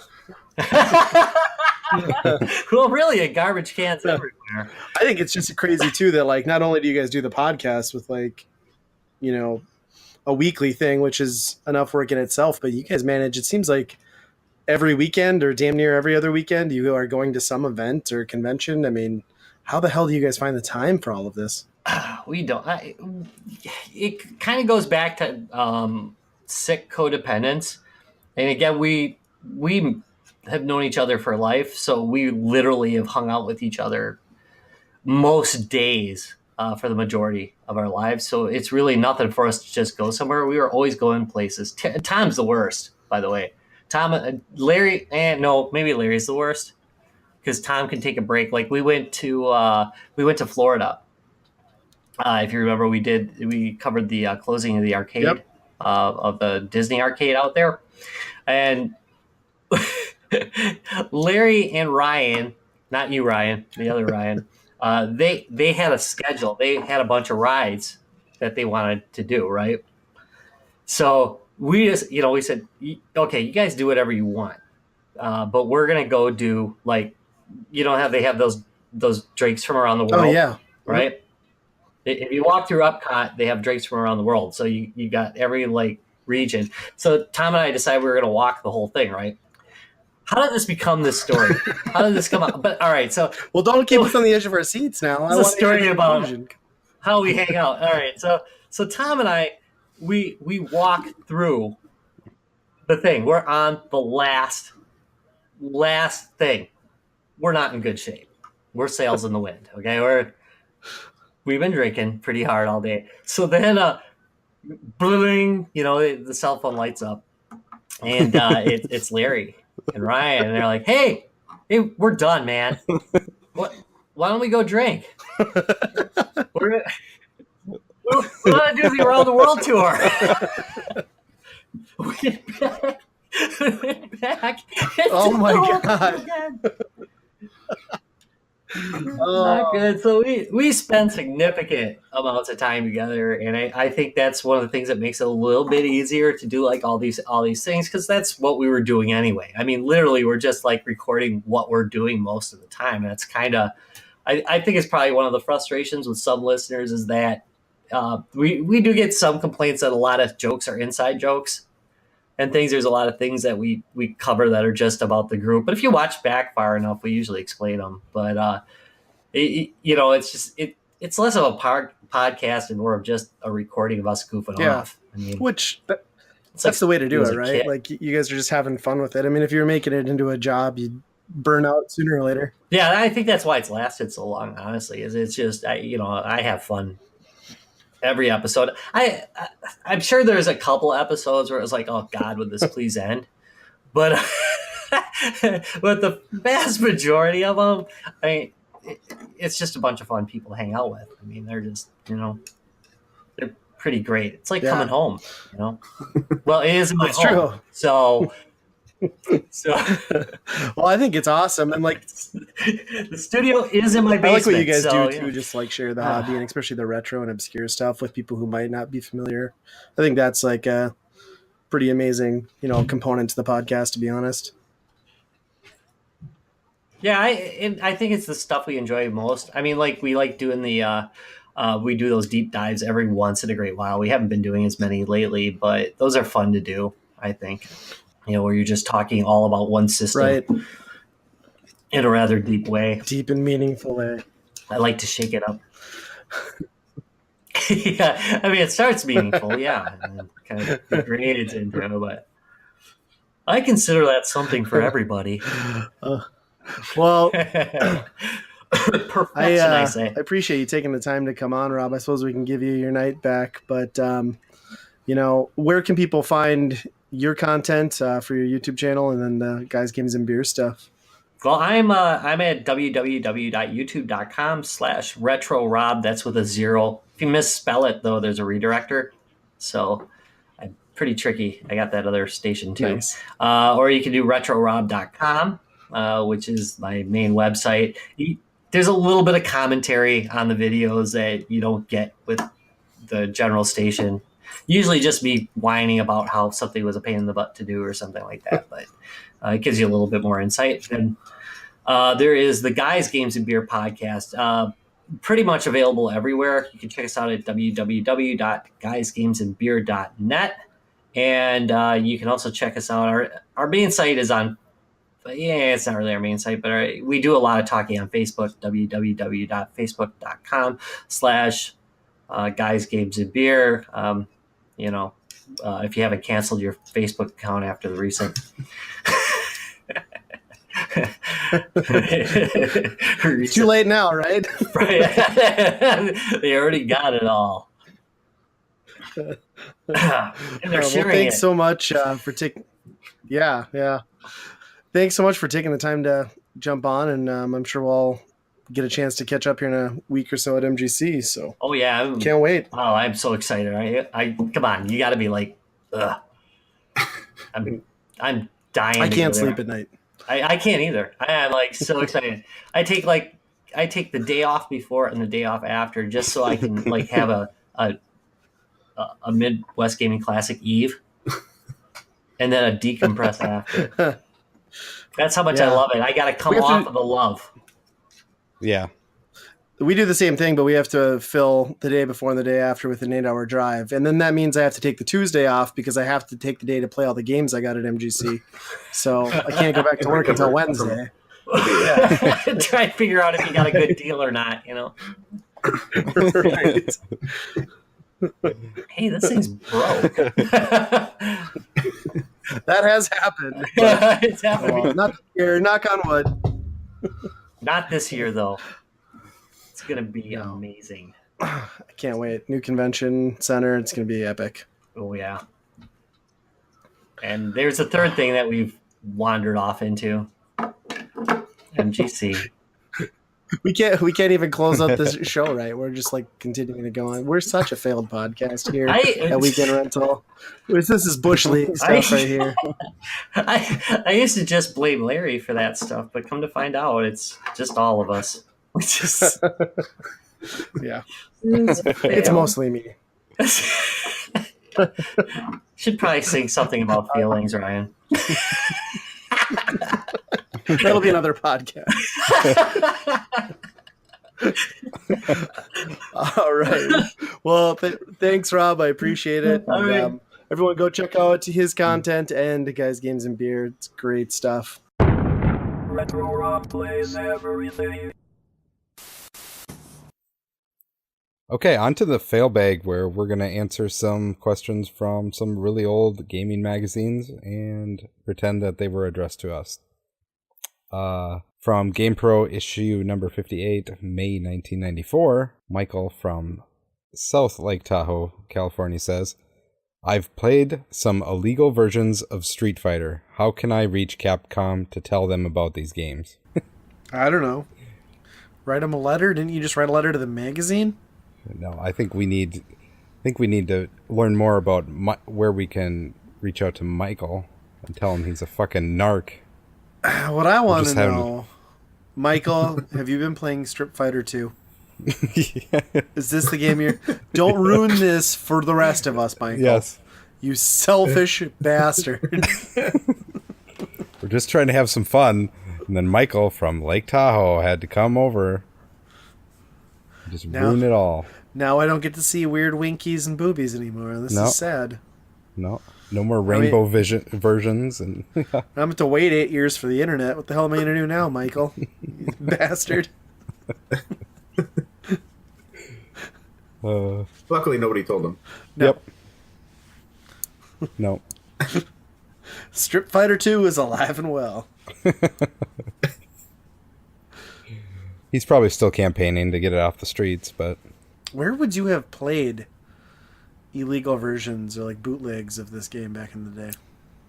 Well, really, a garbage cans everywhere. I think it's just crazy too that like not only do you guys do the podcast with like, a weekly thing, which is enough work in itself, but you guys manage, it seems like every weekend or damn near every other weekend you are going to some event or convention. I mean, how the hell do you guys find the time for all of this? We don't. It kind of goes back to sick codependence. And again, we have known each other for life, so we literally have hung out with each other most days for the majority of our lives. So it's really nothing for us to just go somewhere. We were always going places. Tom's the worst, by the way. Tom, Larry, no, maybe Larry's the worst. because Tom can take a break. Like we went to Florida. If you remember, we covered the closing of the arcade Yep. of the Disney arcade out there, and Larry and Ryan, not you, Ryan, the other Ryan, they had a schedule. They had a bunch of rides that they wanted to do, right? So we just, we said, okay, you guys do whatever you want, but we're gonna go do like, they have those drakes from around the world. Oh yeah. Right. If you walk through Epcot, they have drakes from around the world. So you got every like region. So Tom and I decided we were gonna walk the whole thing, right? How did this become this story? How did this come out? But all right, so Well, don't keep us on the edge of our seats now. It's a story about how we hang out. All right, so Tom and I, we walk through the thing. We're on the last thing. We're not in good shape. We're sails in the wind. Okay, we've been drinking pretty hard all day. So then, bling, the cell phone lights up, and it's Larry and Ryan, and they're like, "Hey, we're done, man. What? Why don't we go drink? We're gonna do the around the world tour." We went back. Oh my god. Not good. So we spend significant amounts of time together, and I think that's one of the things that makes it a little bit easier to do like all these things, because that's what we were doing anyway. I mean, literally, we're just like recording what we're doing most of the time, and that's kind of, I think it's probably one of the frustrations with some listeners is that we do get some complaints that a lot of jokes are inside jokes and things. There's a lot of things that we cover that are just about the group, but if you watch back far enough, we usually explain them. But it's just it's less of a podcast and more of just a recording of us goofing off. I mean, that's like the way to do it, right? Like you guys are just having fun with it. I mean, if you're making it into a job, you'd burn out sooner or later. Yeah, I think that's why it's lasted so long. Honestly, is it's just I have fun every episode. I'm sure there's a couple episodes where it was like, oh God, would this please end? But but the vast majority of them, I mean, it's just a bunch of fun people to hang out with. I mean, they're just they're pretty great. It's like coming home, Well, it is in my home. True. So well, I think it's awesome, and like the studio is in my basement. I like what you guys do too, just like share the hobby and especially the retro and obscure stuff with people who might not be familiar. I think that's like a pretty amazing, component to the podcast, to be honest. Yeah, I think it's the stuff we enjoy most. I mean, like we like doing we do those deep dives every once in a great while. We haven't been doing as many lately, but those are fun to do, I think. Where you're just talking all about one system, right, in a rather deep way. Deep and meaningful way. I like to shake it up. Yeah, I mean, it starts meaningful, yeah, and then kind of degrades into it, but I consider that something for everybody. Well, perfection, I say. I appreciate you taking the time to come on, Rob. I suppose we can give you your night back, but where can people find your content for your YouTube channel and then the Guys, Games, and Beer stuff? Well, I'm at www.youtube.com/RetroRob. That's with a 0. If you misspell it, though, there's a redirector. So I'm pretty tricky. I got that other station, too. Nice. Or you can do RetroRob.com, which is my main website. There's a little bit of commentary on the videos that you don't get with the general station. Usually just me whining about how something was a pain in the butt to do or something like that, but it gives you a little bit more insight. And there is the Guys, Games, and Beer podcast, pretty much available everywhere. You can check us out at www.guysgamesandbeer.net. And you can also check us out. Our main site is on, it's not really our main site, but we do a lot of talking on Facebook, www.facebook.com/Guys, Games, and Beer. If you haven't canceled your Facebook account after the recent it's too late now, right? Right. They already got it all. And they're sharing thanks it. so much for taking. Yeah. Thanks so much for taking the time to jump on, and I'm sure we'll all get a chance to catch up here in a week or so at MGC. So Oh yeah, can't wait. Oh, I'm so excited! I come on, you got to be like, ugh. I'm dying. I to can't go there. sleep at night. I can't either. I am like so excited. I take the day off before and the day off after just so I can like have a Midwest Gaming Classic Eve, and then a decompress after. That's how much I love it. I got to come off of the love. Yeah. We do the same thing, but we have to fill the day before and the day after with an 8-hour drive. And then that means I have to take the Tuesday off because I have to take the day to play all the games I got at MGC. So I can't go back to work until Wednesday. Try and figure out if you got a good deal or not, you know? Right. Hey, this thing's broke. That has happened. It's happening. Well, not here, knock on wood. Not this year, though. It's going to be amazing. I can't wait. New convention center. It's going to be epic. Oh, yeah. And there's a third thing that we've wandered off into. MGC. We can't even close out this show right. We're just like continuing to go on. We're such a failed podcast here at Weekend Rental. This is Bush League stuff right here. I used to just blame Larry for that stuff, but come to find out, it's just all of us. Yeah, it's mostly me. Should probably sing something about feelings, Ryan. That'll be another podcast. All right. Well, thanks, Rob. I appreciate it. All right. Everyone go check out his content and Guys, Games, and Beer. It's great stuff. Retro-Rob plays everything. Okay, on to the Failbag, where we're going to answer some questions from some really old gaming magazines and pretend that they were addressed to us. From GamePro issue number 58, May 1994, Michael from South Lake Tahoe, California says, I've played some illegal versions of Street Fighter. How can I reach Capcom to tell them about these games? I don't know. Write them a letter? Didn't you just write a letter to the magazine? No, I think we need to learn more about where we can reach out to Michael and tell him he's a fucking narc. What I want to know, Michael, have you been playing Street Fighter 2? Yeah. Is this the game you're... Don't ruin this for the rest of us, Michael. Yes. You selfish bastard. We're just trying to have some fun. And then Michael from Lake Tahoe had to come over. Just ruin it all. Now I don't get to see weird winkies and boobies anymore. This is sad. No more rainbow versions. And I'm going to have to wait 8 years for the internet. What the hell am I going to do now, Michael? You bastard. Luckily, nobody told him. No. Yep. No. Street Fighter 2 is alive and well. He's probably still campaigning to get it off the streets, but... Where would you have played illegal versions or like bootlegs of this game back in the day?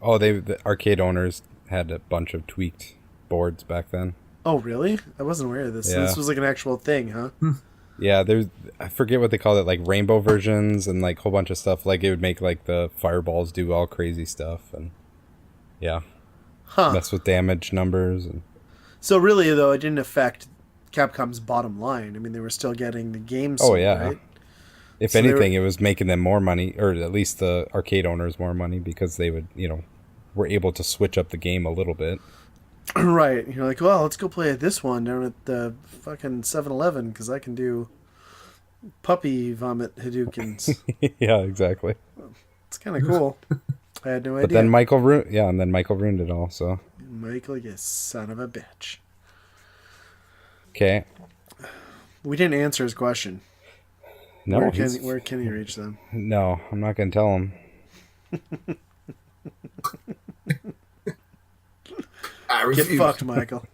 Oh, the arcade owners had a bunch of tweaked boards back then. Oh, really? I wasn't aware of this. Yeah. So this was like an actual thing, huh? Yeah, I forget what they called it, like rainbow versions and like a whole bunch of stuff. Like it would make like the fireballs do all crazy stuff and mess with damage numbers. And so really, though, it didn't affect Capcom's bottom line. I mean, they were still getting the game sold, right? If anything, it was making them more money, or at least the arcade owners more money, because they would, were able to switch up the game a little bit. Right. You're like, well, let's go play this one down at the fucking 7-Eleven because I can do puppy vomit Hadoukens. Yeah, exactly. It's kind of cool. I had no idea. But then Michael ruined it all. So Michael, you son of a bitch. Okay. We didn't answer his question. No. Where can he reach them? No, I'm not going to tell him. I refuse. Get fucked, Michael.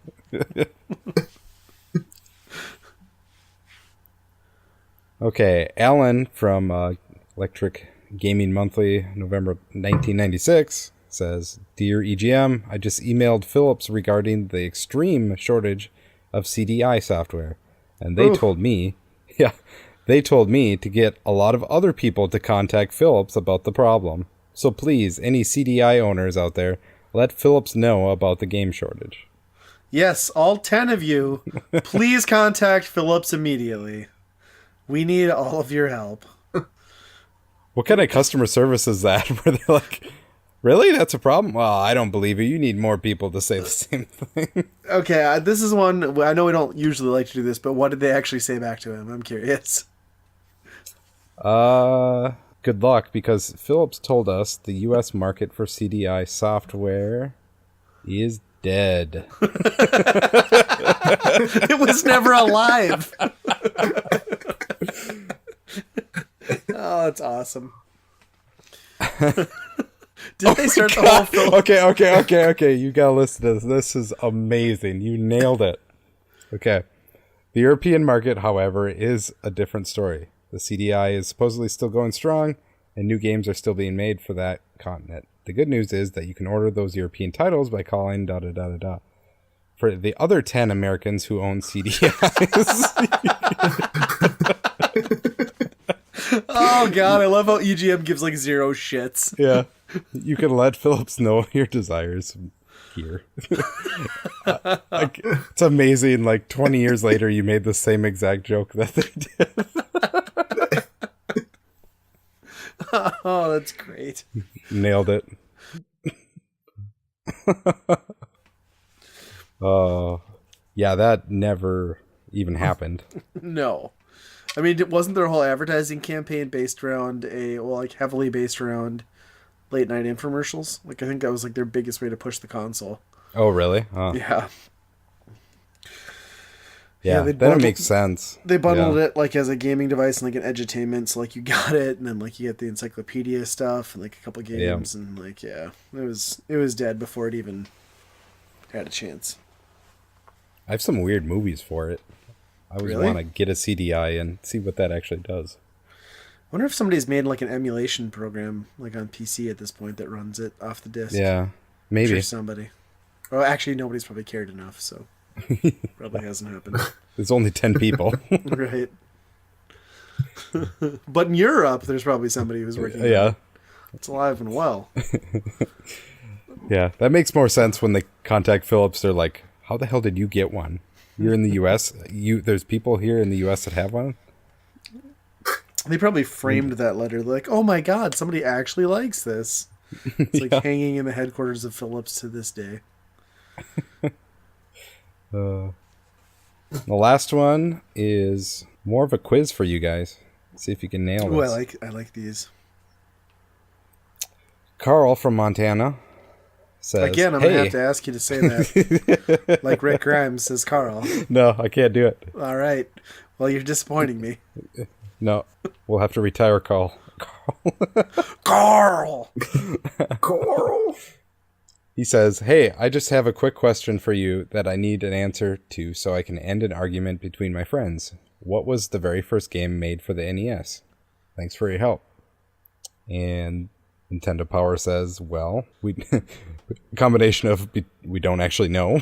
Okay, Alan from Electric Gaming Monthly, November 1996, says, Dear EGM, I just emailed Philips regarding the extreme shortage of CDI software. And they told me, they told me to get a lot of other people to contact Philips about the problem. So please, any CDI owners out there, let Philips know about the game shortage. Yes, all 10 of you, please contact Philips immediately. We need all of your help. What kind of customer service is that? Where they're like, really? That's a problem? Well, I don't believe you. You need more people to say the same thing. Okay, this is one, I know we don't usually like to do this, but what did they actually say back to him? I'm curious. Good luck, because Philips told us the U.S. market for CDI software is dead. It was never alive. Oh, that's awesome. Did they start the whole film? Okay. You gotta listen to this. This is amazing. You nailed it. Okay. The European market, however, is a different story. The CDI is supposedly still going strong, and new games are still being made for that continent. The good news is that you can order those European titles by calling da-da-da-da-da. For the other 10 Americans who own CDIs... Oh, God, I love how EGM gives, like, zero shits. Yeah. You can let Philips know your desires here. It's amazing. Like, 20 years later, you made the same exact joke that they did. Oh, that's great. Nailed it. Oh, yeah, that never even happened. No. I mean, wasn't their whole advertising campaign based around heavily based around late night infomercials? Like, I think that was like their biggest way to push the console. Oh, really? Yeah. Yeah, that makes sense. They bundled it like as a gaming device and like an edutainment, so like you got it, and then like you get the encyclopedia stuff and like a couple games, and like it was dead before it even had a chance. I have some weird movies for it. I always want to get a CDI and see what that actually does. I wonder if somebody's made like an emulation program like on PC at this point that runs it off the disc. Yeah, maybe. I'm sure somebody. Well, actually, nobody's probably cared enough, so probably hasn't happened. There's only 10 people. Right. But in Europe, there's probably somebody who's working. Yeah. It's alive and well. Yeah, that makes more sense when they contact Philips. They're like, how the hell did you get one? You're in the U.S.? There's people here in the U.S. that have one? They probably framed that letter. They're like, oh my God, somebody actually likes this. It's like hanging in the headquarters of Philips to this day. The last one is more of a quiz for you guys. See if you can nail this. I like these. Carl from Montana says, again, I'm going to have to ask you to say that. Like Rick Grimes says, Carl. No, I can't do it. All right. Well, you're disappointing me. No, we'll have to retire Carl. Carl! Coral. He says, hey, I just have a quick question for you that I need an answer to so I can end an argument between my friends. What was the very first game made for the NES? Thanks for your help. And Nintendo Power says, well, combination of we don't actually know.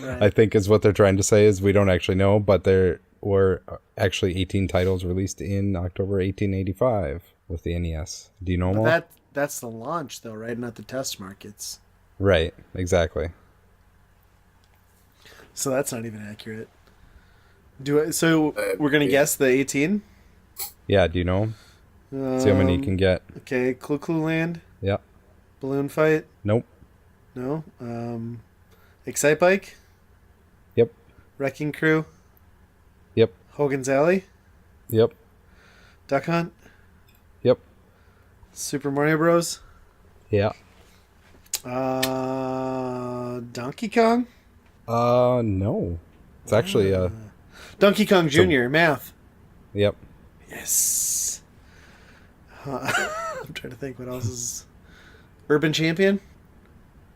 Right. I think is what they're trying to say is we don't actually know, but there were actually 18 titles released in October 1885 with the NES. Do you know more? That's the launch, though, right? Not the test markets. Right, exactly. So that's not even accurate. So we're going to guess the 18? Yeah, do you know? See how many you can get. Okay, Clue Land? Yep. Balloon Fight? Nope. No? Excite Bike? Yep. Wrecking Crew? Yep. Hogan's Alley? Yep. Duck Hunt? Yep. Super Mario Bros? Yeah. Donkey Kong? No. It's actually Donkey Kong Jr. Math. Yep. Yes. I'm trying to think what else is. Urban Champion?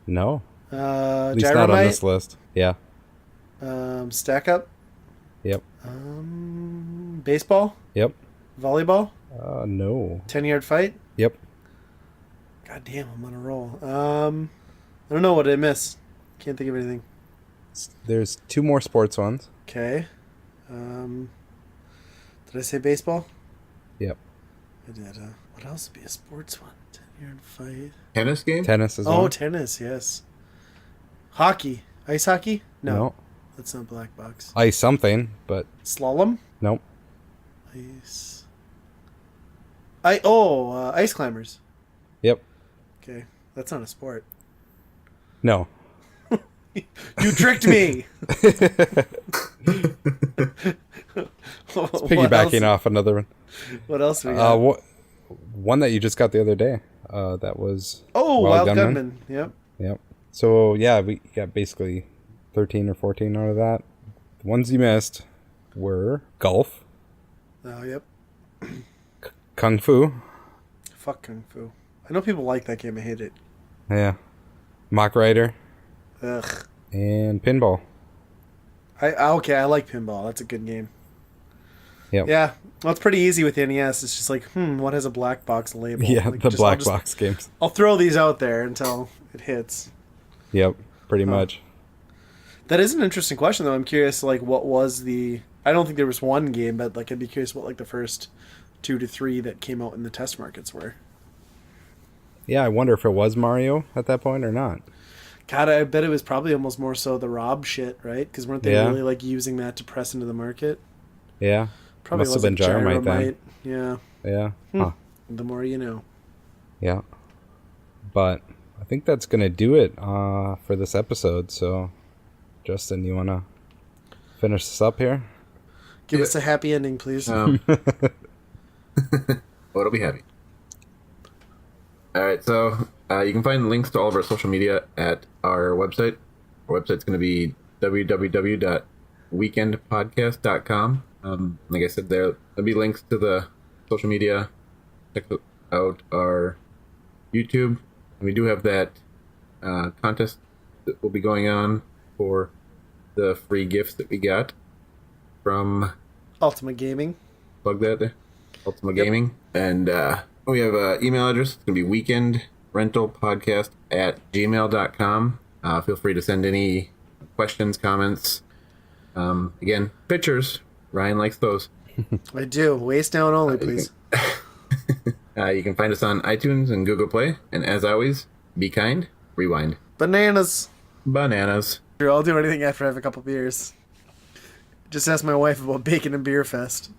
No. At least not on this list. Yeah. Stack Up? Yep. Baseball? Yep. Volleyball? No. 10-yard fight? Yep. God damn, I'm on a roll. I don't know what I missed. Can't think of anything. There's 2 more sports ones. Okay. Did I say baseball? Yep. I did. What else would be a sports one? 10-year fight. Tennis game? Tennis is Oh, one. tennis, yes. Hockey. Ice hockey? No. That's not black box. Ice something, but Slalom? nope. Ice. Ice climbers. Yep. Okay. That's not a sport. No. You tricked me! Piggybacking off another one. What else we got? One that you just got the other day. That was Wild Gunman. Yep. Yep. So yeah, we got basically 13 or 14 out of that. The ones you missed were golf, Oh, yep. kung fu, Fuck Kung Fu. I know people like that game. I hate it. yeah, Mock Rider, Ugh. and pinball. I like pinball. That's a good game. Yep. Yeah. Well, it's pretty easy with the NES. It's just like, what has a black box label? Yeah, Like, the just- black box games. I'll throw these out there until it hits. Yep, pretty much. That is an interesting question, though. I'm curious, like, what was the... I don't think there was one game, but, like, I'd be curious what, like, the first 2 to 3 that came out in the test markets were. Yeah, I wonder if it was Mario at that point or not. God, I bet it was probably almost more so the Rob shit, right? Because weren't they Yeah. really, like, using that to press into the market? Yeah, Probably must have been wasn't Gyromite then. Yeah. Yeah, huh. The more you know. Yeah. But I think that's gonna do it for this episode. So, Justin, you wanna finish this up here? Give us a happy ending, please. Oh, it'll be happy. All right, so you can find links to all of our social media at our website. Our website's going to be www.weekendpodcast.com. Like I said, there'll be links to the social media. Check out our YouTube. And we do have that contest that will be going on for the free gifts that we got from Ultimate Gaming. plug that there. Ultima Gaming. And we have an email address. It's going to be weekendrentalpodcast@gmail.com. Feel free to send any questions, comments. Again, pictures. Ryan likes those. I do. Waist down only, please. You can find us on iTunes and Google Play. And as always, be kind, rewind. Bananas. Bananas. I'll do anything after I have a couple beers. Just ask my wife about bacon and beer fest.